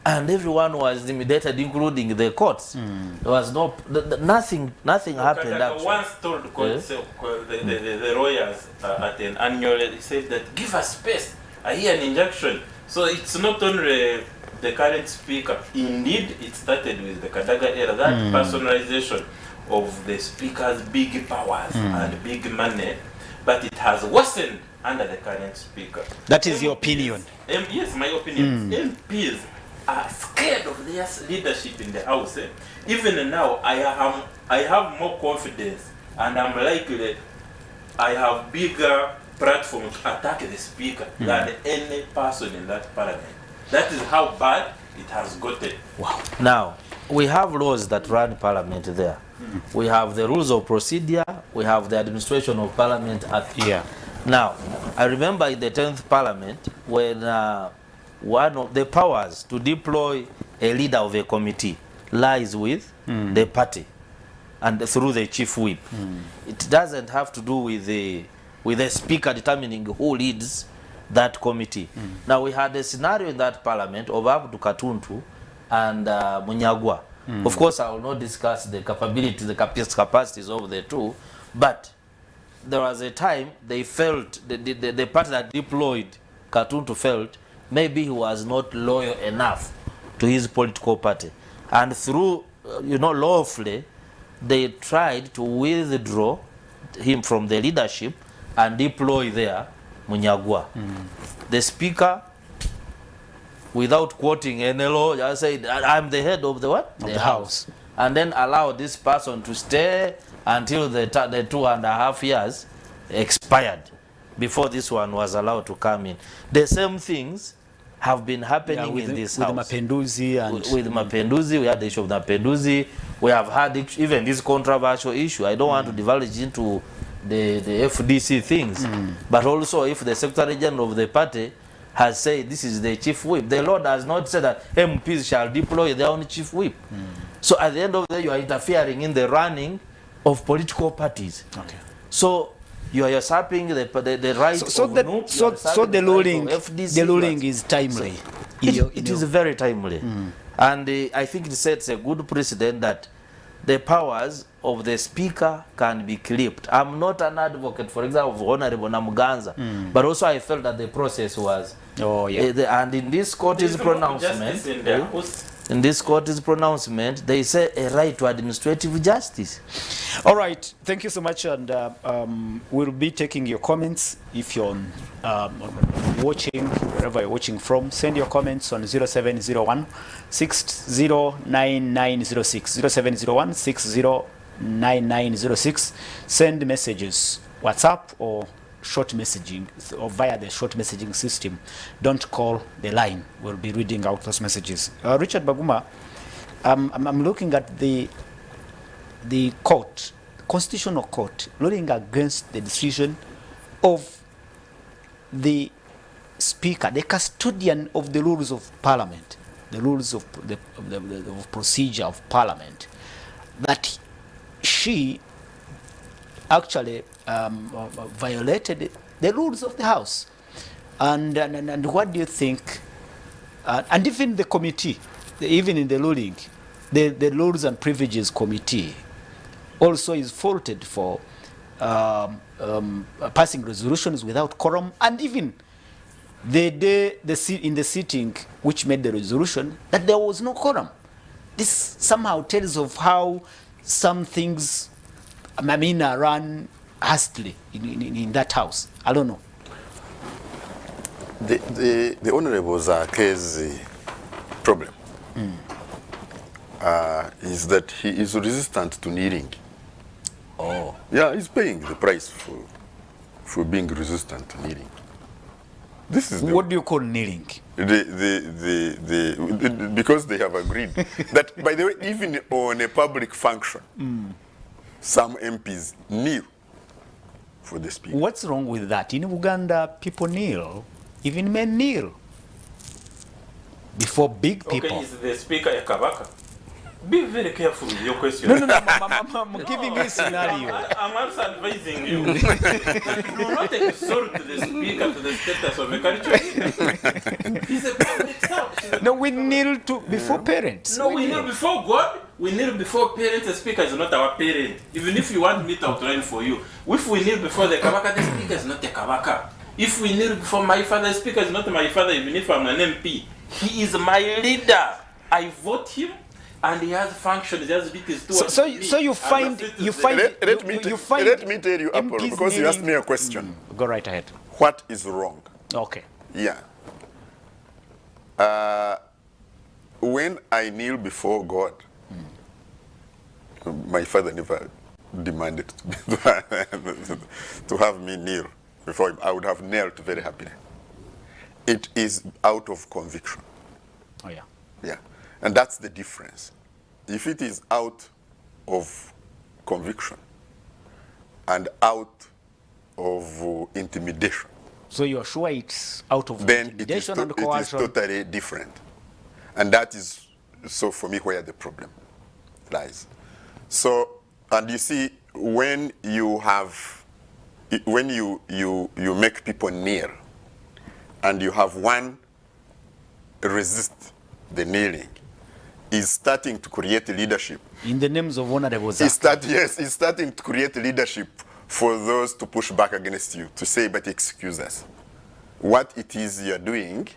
And everyone was intimidated, including the courts. There was nothing happened. Kadaga once told the lawyers at an annual, he said that give us space. I hear an injunction. So it's not only the current speaker. Indeed, it started with the Kadaga era, that personalization of the speaker's big powers and big money, but it has worsened under the current speaker. That is your opinion? Yes, my opinion. MPs are scared of their leadership in the house. Even now, I have more confidence, and I'm likely, I have bigger platform to attack the speaker than any person in that parliament. That is how bad it has gotten. Wow. Now, we have laws that run parliament there. We have the rules of procedure. We have the administration of parliament act. Yeah. Now, I remember in the 10th parliament when one of the powers to deploy a leader of a committee lies with the party and through the chief whip. It doesn't have to do with the speaker determining who leads that committee. Now, we had a scenario in that parliament of Abdu Katuntu and Munyagwa. Of course, I will not discuss the capabilities, the capacities of the two, but there was a time they felt, the party that deployed Katuntu felt maybe he was not loyal enough to his political party. And through, lawfully, they tried to withdraw him from the leadership and deploy there Munyagwa. The speaker, without quoting any law, just said, I'm the head of the what? The house. And then allow this person to stay until the 2.5 years expired before this one was allowed to come in. The same things have been happening in this with house. Mapinduzi and With Mapinduzi, we had the issue of Mapinduzi. We have had even this controversial issue. I don't want to divulge into the FDC things, but also if the Secretary General of the party has said this is the chief whip, the law does not say that MPs shall deploy their own chief whip. So at the end of the day, you are interfering in the running of political parties. Okay. So you are usurping the right So of the NUP, so you are so usurping the right ruling of FDC, the ruling but- is timely. It is very timely, and I think it sets a good precedent that the powers of the speaker can be clipped. I'm not an advocate, for example, of Honorable Namuganza, but also I felt that the process was. Oh, yeah. And in this court's pronouncement, Justice in their host. in this court's pronouncement, they say a right to administrative justice. All right, thank you so much, and we'll be taking your comments if you're watching, wherever you're watching from. Send your comments on 0701 609906, 0701 609906. Send messages, WhatsApp or short messaging, or via the short messaging system. Don't call the line. We'll be reading out those messages. Richard Baguma, I'm looking at the court, constitutional court, ruling against the decision of the speaker, the custodian of the rules of parliament, the rules of the procedure of parliament, that she actually violated the rules of the house. And what do you think? And even the committee, even in the ruling, the Rules and Privileges Committee also is faulted for passing resolutions without quorum, and even the day in the sitting which made the resolution that there was no quorum. This somehow tells of how some things are run hastily in that house. I don't know. The Honorable Zzake's problem is that he is resistant to kneeling. Oh. Yeah, he's paying the price for being resistant to kneeling. This is What do you call kneeling? Because they have agreed that, by the way, even on a public function, some MPs kneel for the speaker. What's wrong with that? In Uganda, people kneel. Even men kneel before big people. Okay, is the speaker a kabaka? Be very careful with your question. No, I'm giving you a scenario. I'm also advising you. Do not exalt the speaker to the status of a culture. He's a public servant. No, we kneel before parents. No, we kneel before God. We kneel before parents. The speaker is not our parent. Even if you want me to outline for you, if we kneel before the kabaka, the speaker is not a kabaka. If we kneel before my father, the speaker is not my father. Even if I'm an MP, he is my leader. I vote him. And he has functions, he has duties towards me. So you find Let me tell you, Apollo, MPs because you asked me a question. Go right ahead. What is wrong? Okay. Yeah. When I kneel before God, my father never demanded to have me kneel before him. I would have knelt very happily. It is out of conviction. Oh yeah. Yeah. And that's the difference. If it is out of conviction and out of intimidation, So you're sure it's out of then intimidation and it is coercion? totally different. And that is, so for me, where the problem lies. So, and you see, when you make people kneel and you have one resist the kneeling, is starting to create leadership. In the names of Honorable Zzaake. It's starting to create leadership for those to push back against you, to say, but excuse us. What it is you're doing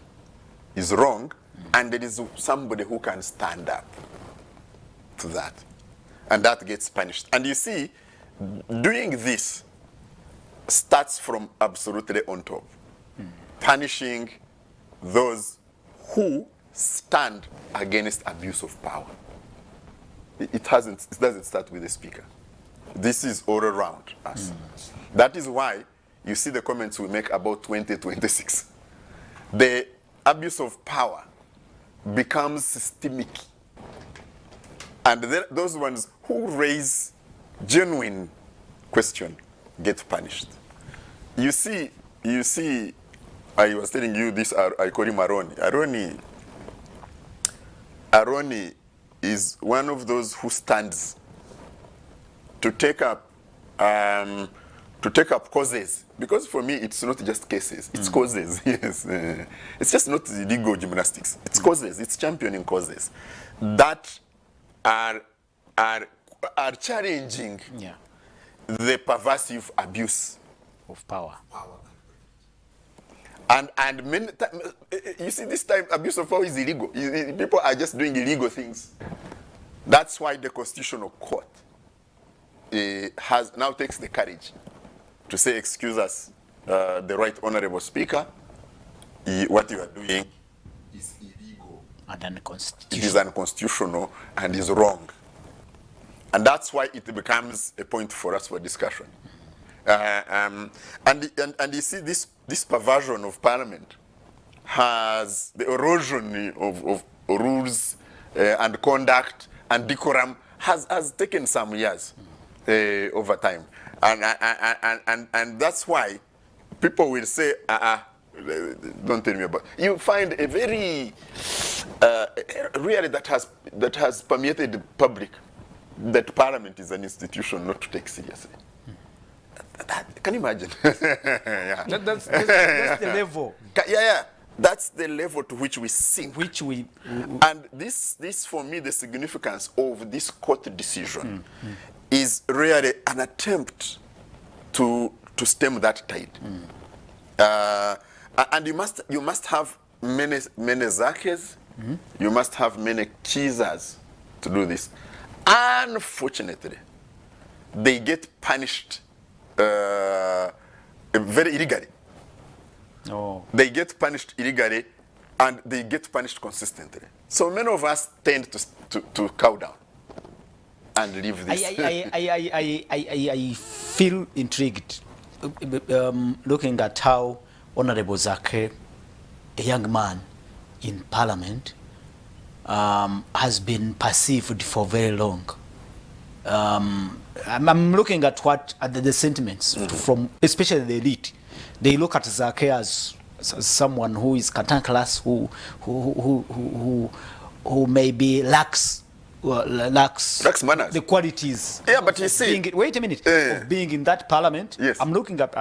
is wrong, and there is somebody who can stand up to that. And that gets punished. And you see, doing this starts from absolutely on top. Punishing those who stand against abuse of power. It doesn't start with the speaker. This is all around us. That is why you see the comments we make about 2026. The abuse of power becomes systemic, and those ones who raise genuine question get punished. You see, I was telling you this, I call him Aroni. Aroni is one of those who stands to take up causes, because for me it's not just cases, it's causes. Yes, it's just not legal gymnastics. It's causes. It's championing causes that are challenging the pervasive abuse of power. And many you see, this time abuse of power is illegal. People are just doing illegal things. That's why the Constitutional Court now takes the courage to say, excuse us, the Right Honorable Speaker, what you are doing is illegal. And unconstitutional. It is unconstitutional and is wrong. And that's why it becomes a point for us for discussion. And you see, this perversion of Parliament has the erosion of rules and conduct and decorum has taken some years over time, and that's why people will say, don't tell me about. You find a very really that has permeated the public that Parliament is an institution not to take seriously. Can you imagine? Yeah. That's the level. Yeah. That's the level to which we sink. And this for me, the significance of this court decision is really an attempt to stem that tide. And you must have many Zzaakes, you must have many Kizzas to do this. Unfortunately, they get punished very illegally. They get punished illegally, and they get punished consistently. So many of us tend to cow down and leave this. I feel intrigued looking at how Honorable Zzaake, a young man in Parliament, has been perceived for very long. I'm looking at the sentiments from especially the elite. They look at Zzaake as someone who is cantankerous, who maybe lacks manners, the qualities. Yeah, but you see, wait a minute, of being in that Parliament. Yes. I'm looking at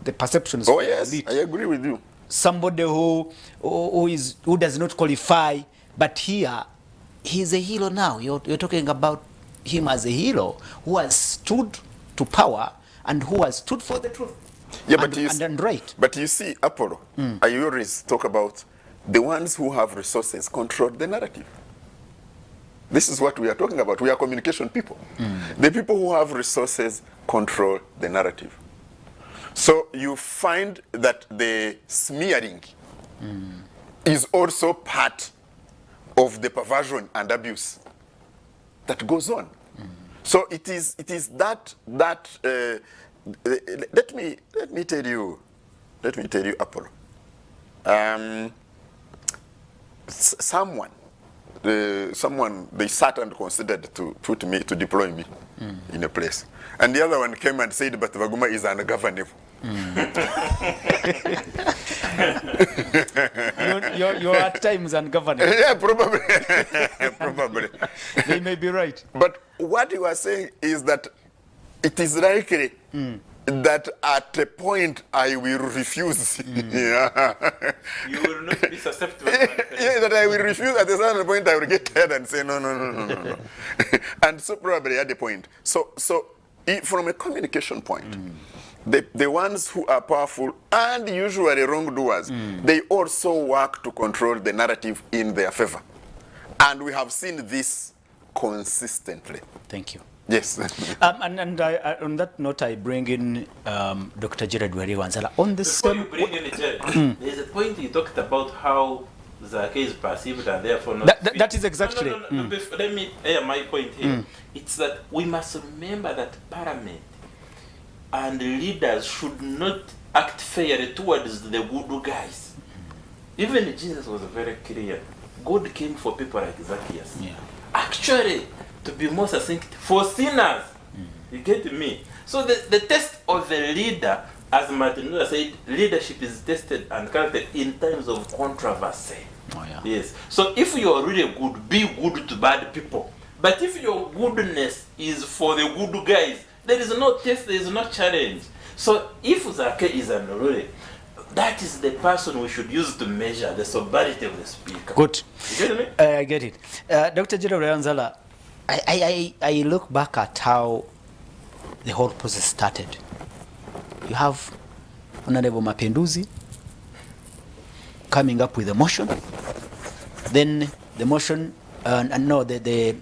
the perceptions. Oh of yes, the elite. I agree with you. Somebody who does not qualify, but here he's a hero now. You're talking about him as a hero who has stood to power and who has stood for the truth. Yeah, but right. But you see, Apollo, I always talk about the ones who have resources control the narrative. This is what we are talking about. We are communication people. The people who have resources control the narrative. So you find that the smearing is also part of the perversion and abuse that goes on. So it is that let me tell you, Apollo. Someone they sat and considered to deploy me in a place, and the other one came and said, but Vaguma is ungovernable. You're at times ungovernable. Yeah, probably. Probably. They may be right. But what you are saying is that it is likely that at a point I will refuse. Yeah. You will not be susceptible. Yeah, that I will refuse. At a certain point I will get tired and say no. And so probably at the point. So from a communication point, the ones who are powerful and usually wrongdoers, they also work to control the narrative in their favor. And we have seen this consistently. Thank you. Yes. And on that note, I bring in Dr. Jared Weriwanzala. On this Before you bring in Jared, there's a point you talked about how Zzaake is perceived and therefore not. That is exactly. No. Let me air my point here. It's that we must remember that Parliament and leaders should not act fairly towards the good guys. Even Jesus was very clear. God came for people like Zacchaeus. Yeah. Actually, to be more succinct, for sinners. You get me? So the test of a leader, as Martin Luther said, leadership is tested and character in times of controversy. Oh, yeah. Yes. So if you are really good, be good to bad people. But if your goodness is for the good guys, there is no test, there is no challenge. So if Zzaake is unruly, that is the person we should use to measure the sobriety of the speaker. Good. You get me? I get it. Dr. General Ranzala, I look back at how the whole process started. You have Honorable Mapinduzi coming up with a motion. Then the motion, the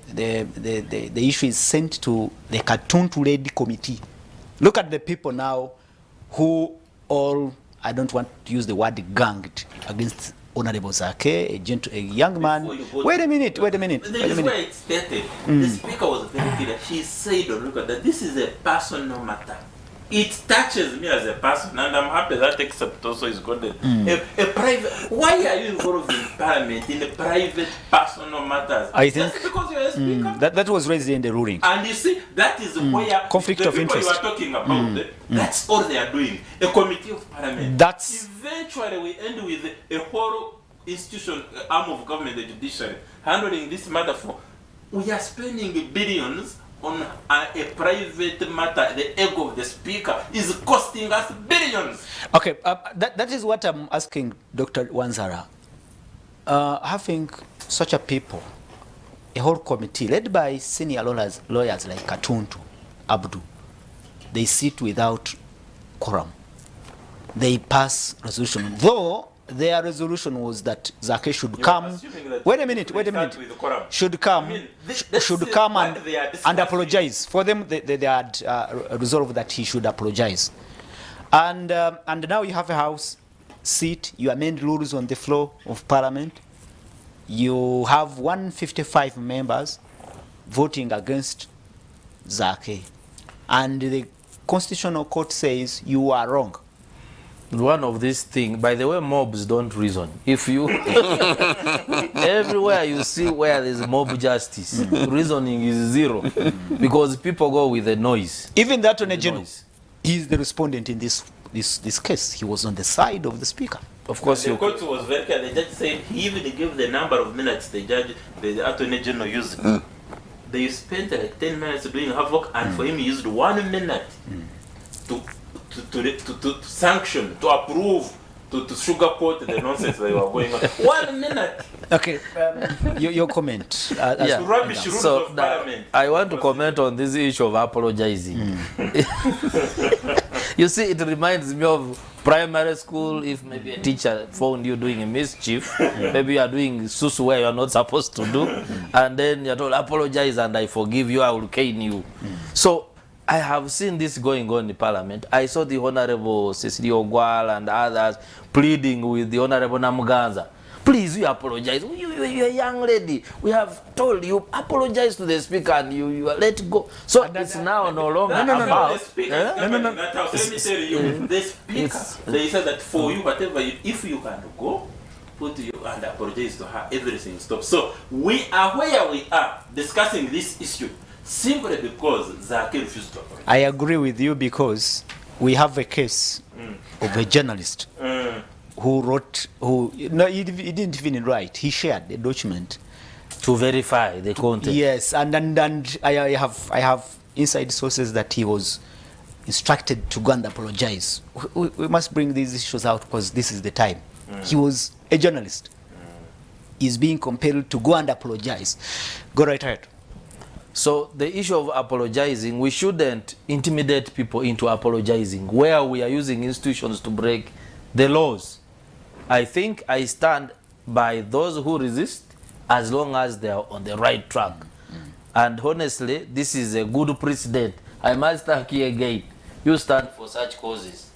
issue is sent to the Katuntu-led committee. Look at the people now who all, I don't want to use the word ganged against Honorable Zzaake, a young man. Wait a minute. This is where it started. The speaker was very clear. She said, oh, look at that, this is a personal matter. It touches me as a person, and I'm happy that except also is good. A private. Why are you involved in parliament in a private personal matters? I think that's because you're a speaker. that was raised in the ruling. And you see, that is where conflict the of people interest. you are talking about, that's all they are doing. A committee of parliament. That's Eventually, we end with a whole institution, arm of government, the judiciary, handling this matter for. We are spending billions on a private matter. The ego of the speaker is costing us billions. okay. That is what I'm asking Dr. Wanzara. Having such a people, a whole committee led by senior lawyers like Katuntu, Abdu, they sit without quorum. They pass resolution, though their resolution was that Zzaake should come. Wait a minute. Should come. Should come and apologize. For them, they had resolved that he should apologize. And now you have a House seat. You amend rules on the floor of Parliament. You have 155 members voting against Zzaake, and the Constitutional Court says you are wrong. One of these things, by the way, mobs don't reason. If you everywhere you see where there's mob justice, reasoning is zero, because people go with the noise. Even that Attorney General, he's the respondent in this case. He was on the side of the speaker. Of course, the court was very clear. The judge said he even gave the number of minutes the Attorney General used. They spent like 10 minutes doing havoc, and for him he used 1 minute to sanction, to approve, to sugarcoat the nonsense that were going on. 1 minute. Okay, your comment. Rubbish rules so of Parliament. I want to comment on this issue of apologizing. You see, it reminds me of primary school. If maybe a teacher found you doing a mischief, maybe you are doing susu where you are not supposed to do, and then you're told, apologize and I forgive you, I will cane you. So I have seen this going on in Parliament. I saw the Honorable Cecily Ogwal and others pleading with the Honorable Namuganza. Please, you apologize. You're a young lady. We have told you, apologize to the speaker and you let go. So it's now no longer about... The speaker let me tell you, the speaker, they said that for you, whatever, if you can go, put you and apologize to her, everything stops. So we are where we are discussing this issue simply because Zzaake refused to apologize. I agree with you, because we have a case of a journalist he didn't even write. He shared a document to verify the content. Yes, and I have inside sources that he was instructed to go and apologize. We must bring these issues out because this is the time. He was a journalist. He's being compelled to go and apologize. Go right ahead. So the issue of apologizing, we shouldn't intimidate people into apologizing where we are using institutions to break the laws. I think I stand by those who resist as long as they are on the right track. And honestly, this is a good precedent. I must thank you again. You stand for such causes.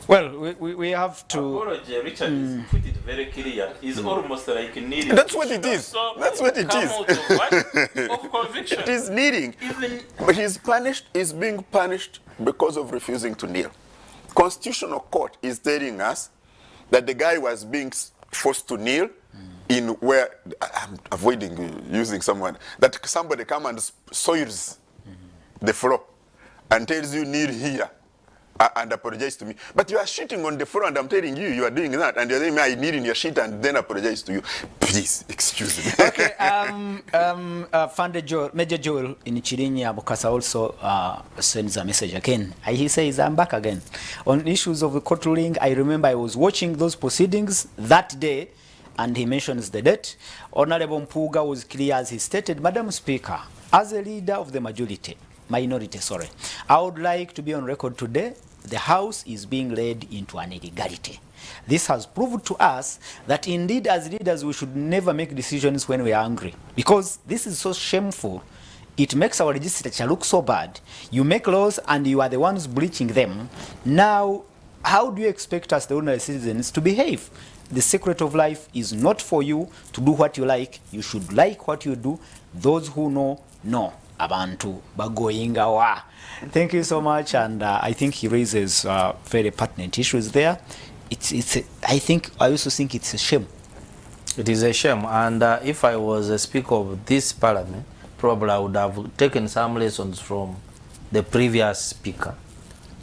Well, we have to... Apology, Richard is put it very clear. It's almost like needing... That's what it is. That's what it is. Of conviction. It is needing. But he's being punished because of refusing to kneel. Constitutional Court is telling us that the guy was being forced to kneel in where, I'm avoiding using someone, that somebody come and soils the floor and tells you kneel here and apologize to me. But you are shitting on the floor and I'm telling you, you are doing that. And you're telling me I kneel in your shit and then apologize to you. Please, excuse me. Okay, Founder Joel, Major Joel in Chirinya Bukasa also sends a message again. He says, I'm back again. On issues of the court ruling, I remember I was watching those proceedings that day, and he mentions the date. Honorable Mpuga was clear as he stated, Madam Speaker, as a leader of the minority, I would like to be on record today. The House is being led into an illegality. This has proved to us that indeed as leaders we should never make decisions when we are angry, because this is so shameful. It makes our legislature look so bad. You make laws and you are the ones breaching them. Now, how do you expect us, the ordinary citizens, to behave? The secret of life is not for you to do what you like. You should like what you do. Those who know. Abantu bagoyinga wa. Thank you so much, and I think he raises very pertinent issues there. I also think it's a shame. It is a shame, and if I was a speaker of this parliament, probably I would have taken some lessons from the previous speaker.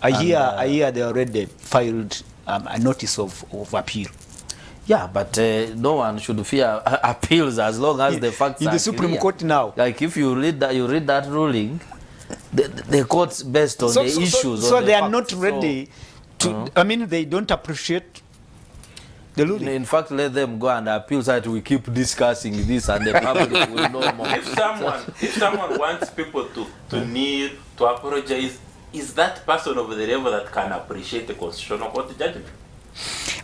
I hear they already filed a notice of appeal. Yeah, but no one should fear appeals as long as the facts in are the Supreme clear. Court now. Like if you read that ruling, the court's based on the issues. So they are facts. not ready to. I mean, they don't appreciate the ruling. In fact, let them go and appeal so that we keep discussing this and the public will know more. If someone wants people to kneel, to apologize, is that person over the level that can appreciate the Constitutional Court judgment?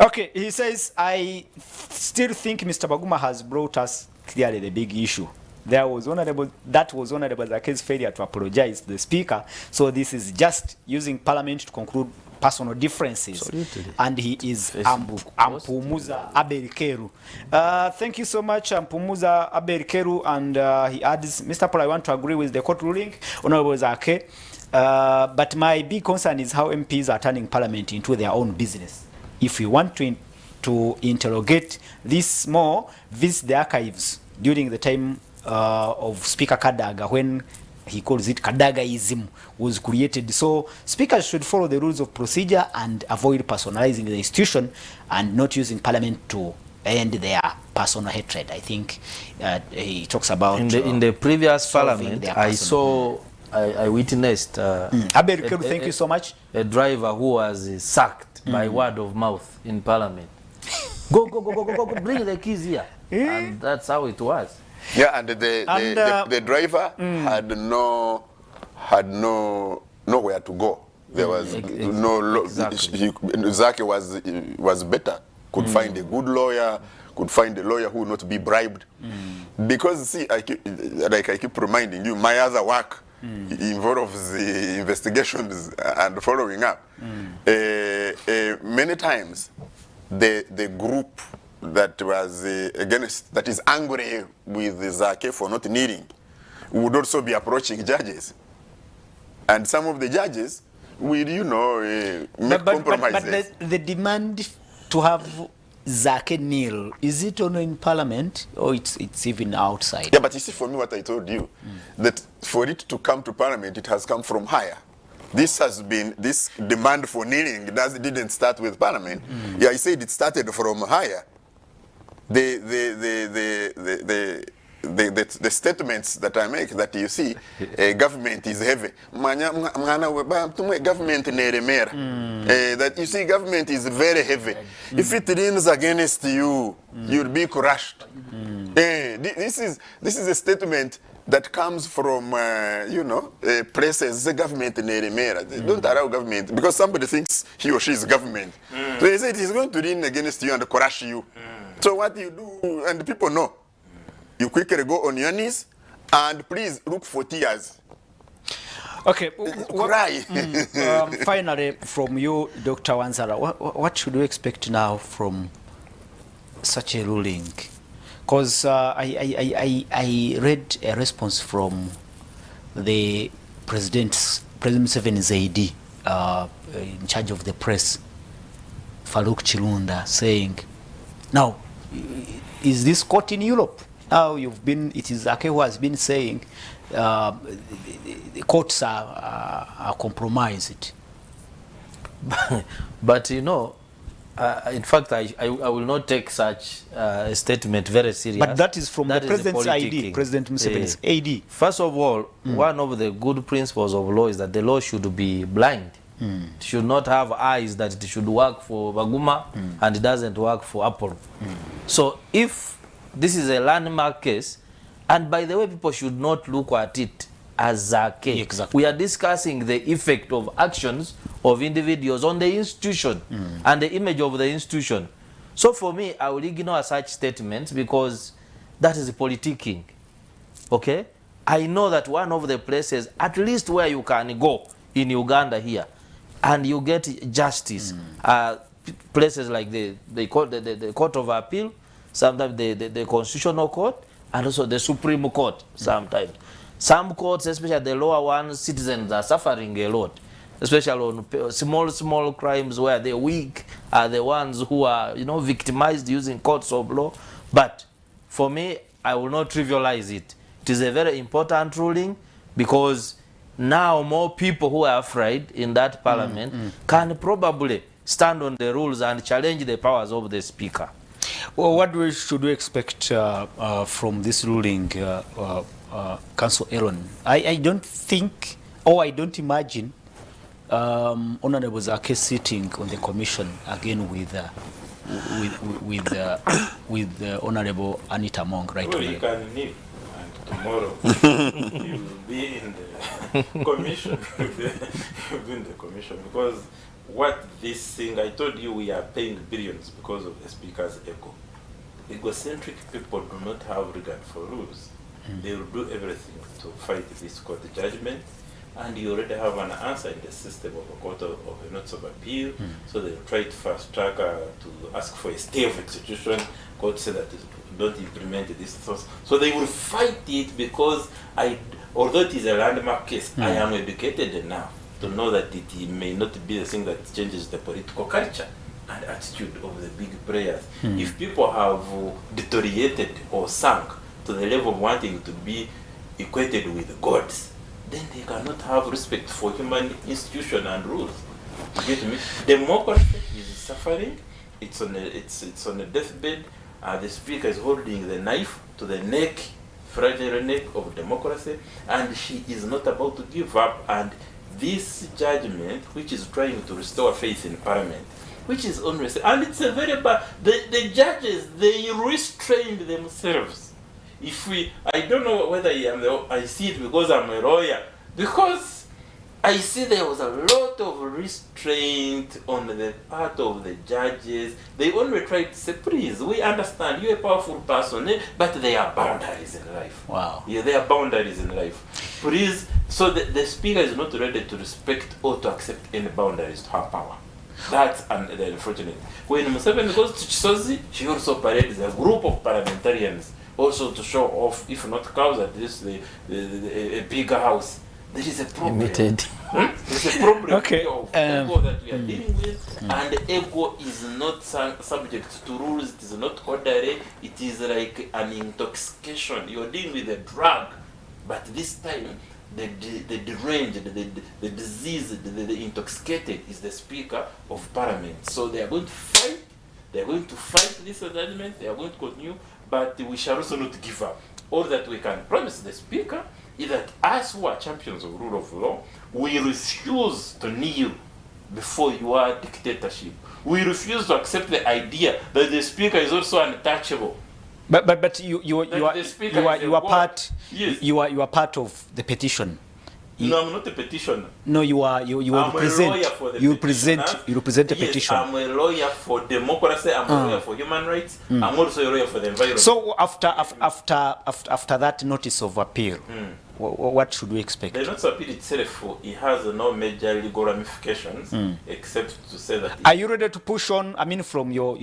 Okay, he says, I still think Mr. Baguma has brought us clearly the big issue. That was Honorable Zzake's failure to apologize to the Speaker. So this is just using Parliament to conclude personal differences. Absolutely. And he is Ampumuza Aberikeru. Thank you so much, Ampumuza Aberikeru. And he adds, Mr. Paul, I want to agree with the court ruling, Honorable Zzaake. But my big concern is how MPs are turning Parliament into their own business. If we want to interrogate this more, visit the archives during the time of Speaker Kadaga, when he calls it Kadagaism was created. So speakers should follow the rules of procedure and avoid personalizing the institution and not using Parliament to end their personal hatred. I think he talks about in the previous Parliament. I witnessed thank you so much. A driver who was sacked by word of mouth in Parliament. Go, bring the keys here. And that's how it was. Yeah, and the driver had nowhere to go. There was exactly. Zzaake was better. Could find a good lawyer. Could find a lawyer who would not be bribed. Because see, I keep reminding you, my other work involves the investigations and following up. Many times, the group that was that is angry with Zzaake for not kneeling would also be approaching judges, and some of the judges will, make compromises. But the demand to have Zzaake kneel, is it only in Parliament or it's even outside? Yeah, but you see, for me, what I told you, that for it to come to Parliament, it has come from higher. This demand for kneeling didn't start with Parliament. Yeah, I said it started from higher. The statements that I make, that you see, government is heavy. Government that you see, government is very heavy. If it leans against you, you'll be crushed. This is a statement that comes from places. The government They don't allow government, because somebody thinks he or she is government. So they say it is going to lean against you and crush you. So what you do, and people know, you quickly go on your knees and please look for tears. Okay. Cry. Finally, from you, Dr. Wanzala, what should we expect now from such a ruling? Because I read a response from the President Museveni's AD in charge of the press. Farouk Chirunda saying, now, is this court in Europe? Now it is Zzaake who has been saying the courts are compromised. But you know, in fact, I will not take such a statement very serious. But that is from That the is president's ID, President Museveni's AD. First of all, one of the good principles of law is that the law should be blind. It should not have eyes that it should work for Baguma and it doesn't work for Apollo. So if this is a landmark case, and by the way, people should not look at it as Zzaake. Exactly. We are discussing the effect of actions of individuals on the institution and the image of the institution. So for me, I will ignore such statements because that is politicking. Okay? I know that one of the places, at least where you can go in Uganda here, and you get justice, places like the Court of Appeal, sometimes the Constitutional Court, and also the Supreme Court sometimes. Some courts, especially the lower ones, citizens are suffering a lot, especially on small crimes where the weak are the ones who are, you know, victimized using courts of law. But for me, I will not trivialize it. It is a very important ruling because now more people who are afraid in that parliament can probably stand on the rules and challenge the powers of the speaker. Well, what should we expect from this ruling, Council Aaron? I don't think, or I don't imagine Honorable Zzaake sitting on the commission again with Honorable Anita Mong, right? Well, you can leave, and tomorrow you will be in the commission. You'll be in the commission because what this thing, I told you we are paying billions because of the speaker's ego. Egocentric people do not have regard for rules. They will do everything to fight this court judgment, and you already have an answer in the system of a court of a notice of appeal, so they will try to fast track to ask for a stay of execution. Court said that don't implement this. So they will fight it because although it is a landmark case, I am educated enough to know that it may not be the thing that changes the political culture and attitude of the big players. If people have deteriorated or sunk to the level of wanting to be equated with gods, then they cannot have respect for human institution and rules. You get me? Democracy is suffering. It's on a deathbed. The speaker is holding the knife to the neck, fragile neck of democracy, and she is not about to give up. And this judgment, which is trying to restore faith in parliament, which is unrestrained, and it's a very bad. The judges, they restrained themselves. I don't know whether I see it because I'm a lawyer, because I see there was a lot of restraint on the part of the judges. They only tried to say, please, we understand you're a powerful person, but there are boundaries in life. Wow. Yeah, there are boundaries in life. Please, so the speaker is not ready to respect or to accept any boundaries to her power. That's the unfortunate. When Museveni goes to Chisozi, she also parades a group of parliamentarians also to show off, if not cows, at least a bigger house. There is a problem. There's a problem of ego that we are dealing with, and ego is not subject to rules. It is not orderly. It is like an intoxication. You're dealing with a drug, but this time the deranged, the diseased, the intoxicated is the Speaker of Parliament. So they are going to fight. They are going to fight this judgment. They are going to continue, but we shall also not give up. All that we can promise the Speaker is that us who are champions of rule of law, we refuse to kneel before your dictatorship. We refuse to accept the idea that the Speaker is also untouchable. But you are part. Yes. You are part of the petition. No, I'm not a petitioner. No, you represent. You represent a yes, petition. I'm a lawyer for democracy. I'm a lawyer for human rights. I'm also a lawyer for the environment. So after that notice of appeal, what should we expect? The notice of appeal itself, it has no major legal ramifications except to say that. Are you ready to push on? I mean, from your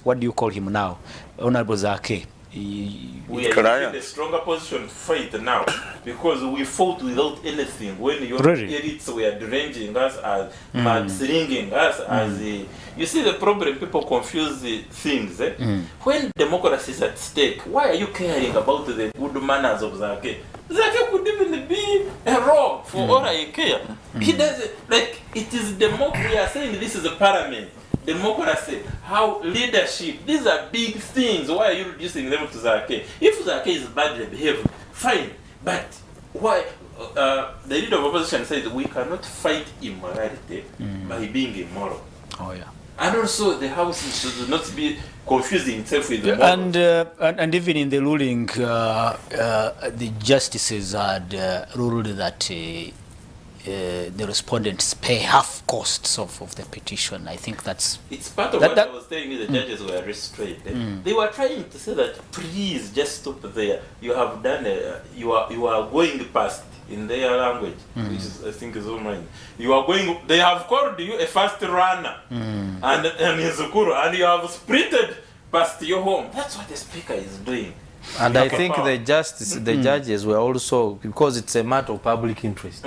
what do you call him now, Honorable Zzaake? We are in a stronger position to fight now because we fought without anything. When your elites were deranging us as slinging us as you see the problem. People confuse the things. When democracy is at stake, why are you caring about the good manners of Zzaake? Zzaake could even be a rogue for all I care. He does like it is democracy. We are saying this is a parliament. Democracy, how leadership, these are big things. Why are you reducing them to Zzaake? If Zzaake is badly behaved, fine. But why? The leader of opposition said we cannot fight immorality by being immoral. Oh yeah. And also the House should not be confusing itself with the and even in the ruling, the justices had ruled that the respondents pay half costs of the petition. I think that's... It's part of what I was saying. The judges were restrained. They were trying to say that please just stop there. You have done you are going past in their language, which is I think is all mine. You are going. They have called you a fast runner, and in Zukuru, and you have sprinted past your home. That's what the speaker is doing. And I think the judges were also, because it's a matter of public interest.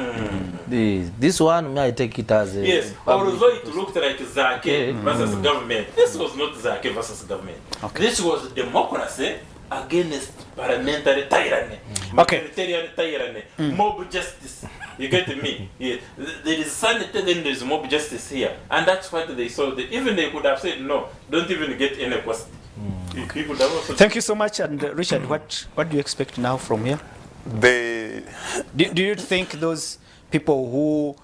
This one, may I take it as a... Yes, although it looked like Zzaake versus government, this was not Zzaake versus government. This was democracy against parliamentary tyranny, majoritarian tyranny, mob justice. You get me? Yeah. There is sanity, then there is mob justice here. And that's what they saw. Even they could have said, no, don't even get any question. Thank you so much. And Richard, what do you expect now from here? Do you think those people who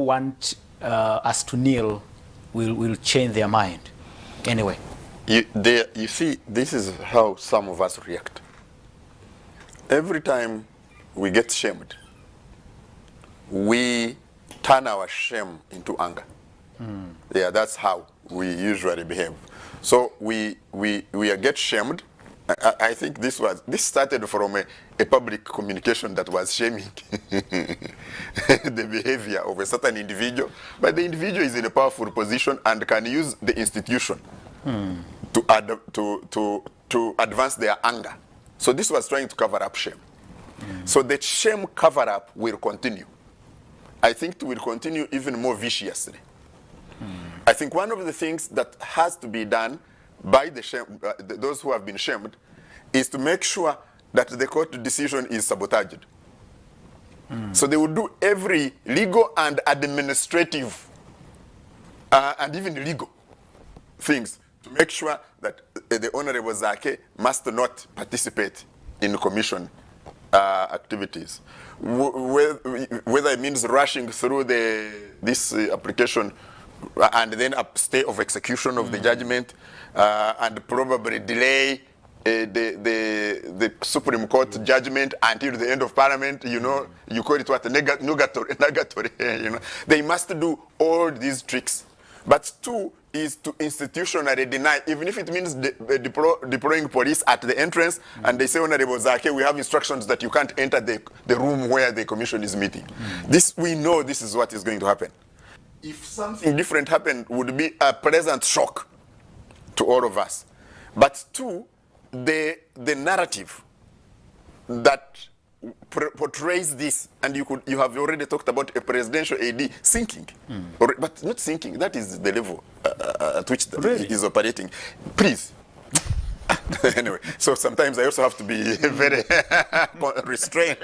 want us to kneel will change their mind anyway? You see, this is how some of us react. Every time we get shamed, we turn our shame into anger. Yeah, that's how we usually behave. So we get shamed. I think this started from a public communication that was shaming the behavior of a certain individual, but the individual is in a powerful position and can use the institution to advance their anger. So this was trying to cover up shame. So the shame cover up will continue. I think it will continue even more viciously. I think one of the things that has to be done by those who have been shamed is to make sure that the court decision is sabotaged. So they will do every legal and administrative and even legal things to make sure that the Honorable Zzaake must not participate in commission activities. Whether it means rushing through this application and then a stay of execution of the judgment, and probably delay the Supreme Court judgment until the end of Parliament. You know, you call it what, nugatory. You know, they must do all these tricks. But two is to institutionally deny, even if it means deploying police at the entrance, and they say, Honorable Zzaake, we have instructions that you can't enter the room where the commission is meeting. This, we know this is what is going to happen. If something different happened, would be a pleasant shock to all of us. But two, the narrative that portrays this, and you have already talked about a presidential AD sinking, but not sinking. That is the level at which he is operating. Please. Anyway, so sometimes I also have to be very restrained.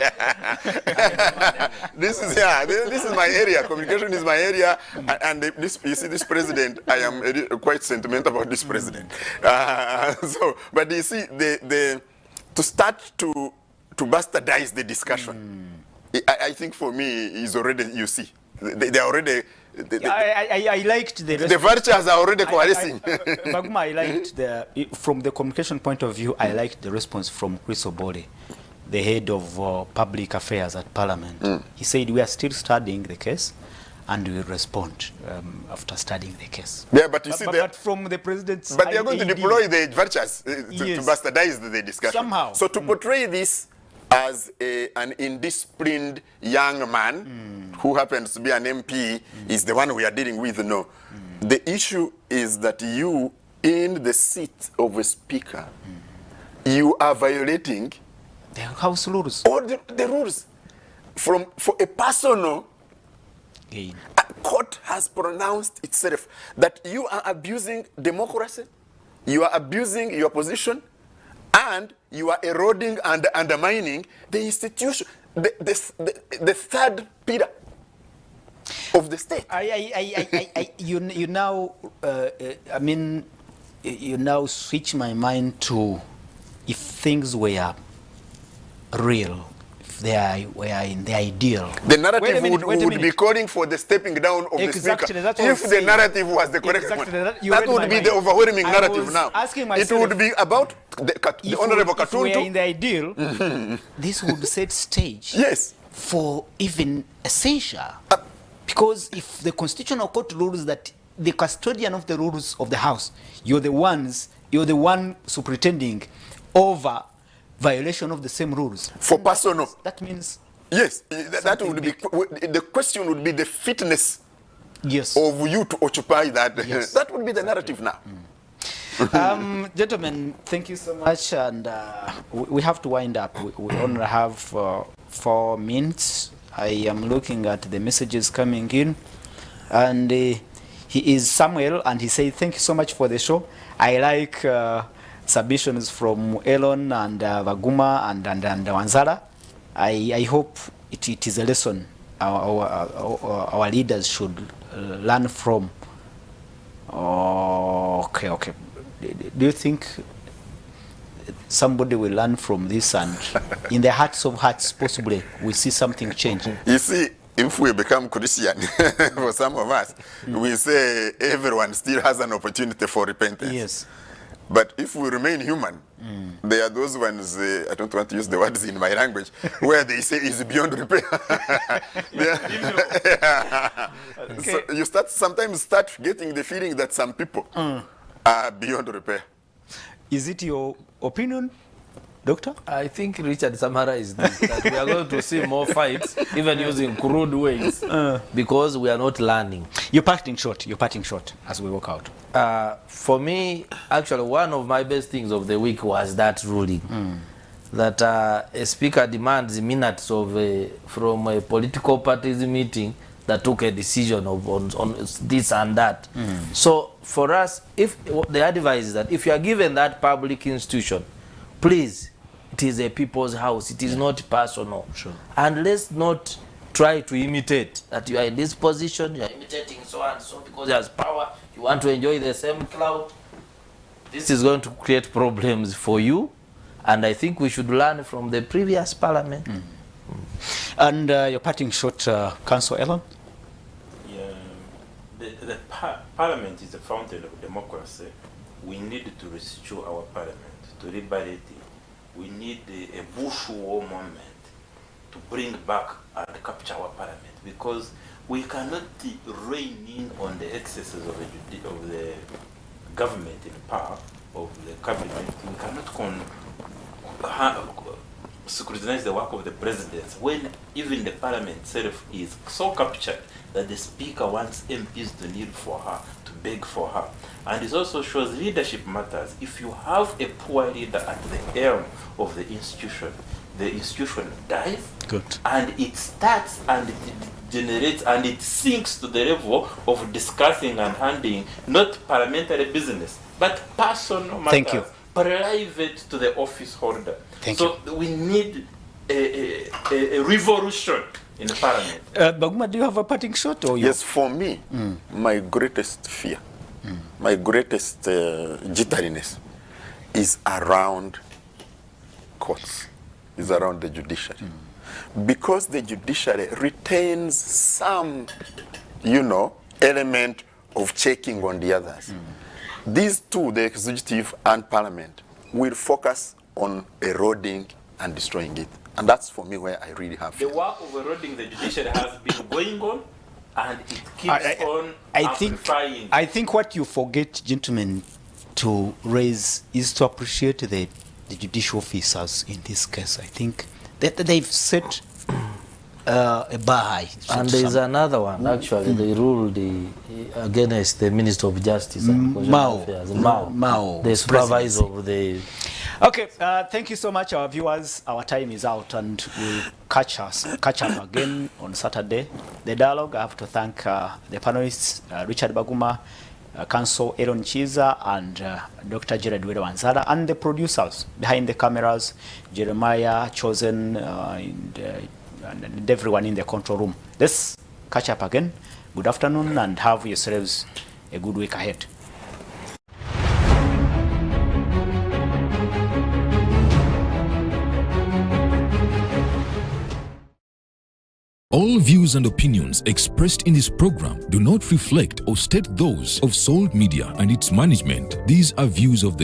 This is my area. Communication is my area, and you see, this president, I am quite sentimental about this president. But you see, to start to bastardize the discussion, I think for me is already, you see, they are already. I liked the virtues are already coalescing. Baguma, I liked from the communication point of view, I liked the response from Chris Obole, the head of public affairs at Parliament. He said, we are still studying the case and we will respond after studying the case. Yeah, but you see, but from the president's they are going to deploy the virtues to bastardize the discussion. Somehow. So to portray this as an indisciplined young man who happens to be an MP is the one we are dealing with. No. The issue is that you, in the seat of a speaker, you are violating The house rules. all the rules. For a personal, Gain. a court has pronounced itself that you are abusing democracy, you are abusing your position, and you are eroding and undermining the institution, the third pillar of the state. You now, I mean, you now switch my mind to if things were real, if they were in the ideal. The narrative Wait a would be calling for the stepping down of Exactly, the that's speaker. what If I'm the saying. narrative was the correct Exactly, one, that- you that read would my be mind. the overwhelming I narrative was now. asking It myself, would be about the If Honorable we were in Katuntu. the ideal, this would set stage Yes. for even a seizure. Because if the constitutional court rules that the custodian of the rules of the house, you're the one superintending over violation of the same rules. For personal. That means Yes, that would be, the question would be the fitness yes. of you to occupy that. Yes. That would be the narrative now. Gentlemen, thank you so much, and we have to wind up. We only have 4 minutes. I am looking at the messages coming in, and he is Samuel, and he said, "Thank you so much for the show. I like submissions from Elon and Vaguma and Wanzala. I hope it is a lesson our leaders should learn from." Okay. Do you think somebody will learn from this, and in the hearts of hearts, possibly we see something change? You see, if we become Christian, for some of us, we say everyone still has an opportunity for repentance. Yes. But if we remain human, there are those ones, I don't want to use the words in my language, where they say is beyond repair. So you sometimes start getting the feeling that some people are beyond repair. Is it your opinion, Doctor? I think Richard summarized this, that we are going to see more fights, even using crude ways, because we are not learning. You're parting short as we walk out. For me, actually, one of my best things of the week was that ruling. That a speaker demands minutes of from a political party's meeting that took a decision on this and that. So for us, if the advice is that if you are given that public institution, please, it is a people's house. It is not personal. Sure. And let's not try to imitate that you are in this position, you are imitating so and so because he has power, you want to enjoy the same cloud. This is going to create problems for you, and I think we should learn from the previous parliament. And your parting shot, Council Elon? Yeah, the parliament is the fountain of democracy. We need to restore our parliament, to liberate it. We need a bush war moment to bring back and capture our parliament, because we cannot rein in on the excesses of the government in power, of the cabinet. We cannot scrutinize the work of the president when even the parliament itself is so captured that the speaker wants MPs to kneel for her, to beg for her. And it also shows leadership matters. If you have a poor leader at the helm of the institution dies. Good. And it starts and it generates and it sinks to the level of discussing and handling not parliamentary business, but personal matters. Thank you. Private to the office holder. Thank you. So we need a revolution in the parliament. Baguma, do you have a parting shot? Or Yes, for me, my greatest fear, my greatest jitteriness is around courts, is around the judiciary. Because the judiciary retains some, element of checking on the others. These two, the executive and parliament, will focus on eroding and destroying it. And that's for me where I really have The fear. work of eroding the judiciary has been going on, and it keeps on amplifying. I think what you forget, gentlemen, to raise is to appreciate the judicial officers in this case. I think that they've set a Baha'i. And there is another one, actually, they ruled against the Minister of Justice and Constitutional Affairs, Mao, the supervisor of the... Okay, thank you so much, our viewers. Our time is out, and we'll catch up again on Saturday. The dialogue, I have to thank the panelists, Richard Baguma, Counsel Aaron Chiza, and Dr. Jared Wanzala, and the producers behind the cameras, Jeremiah, Chosen, and everyone in the control room. Let's catch up again. Good afternoon, and have yourselves a good week ahead. All views and opinions expressed in this program do not reflect or state those of Salt Media and its management. These are views of the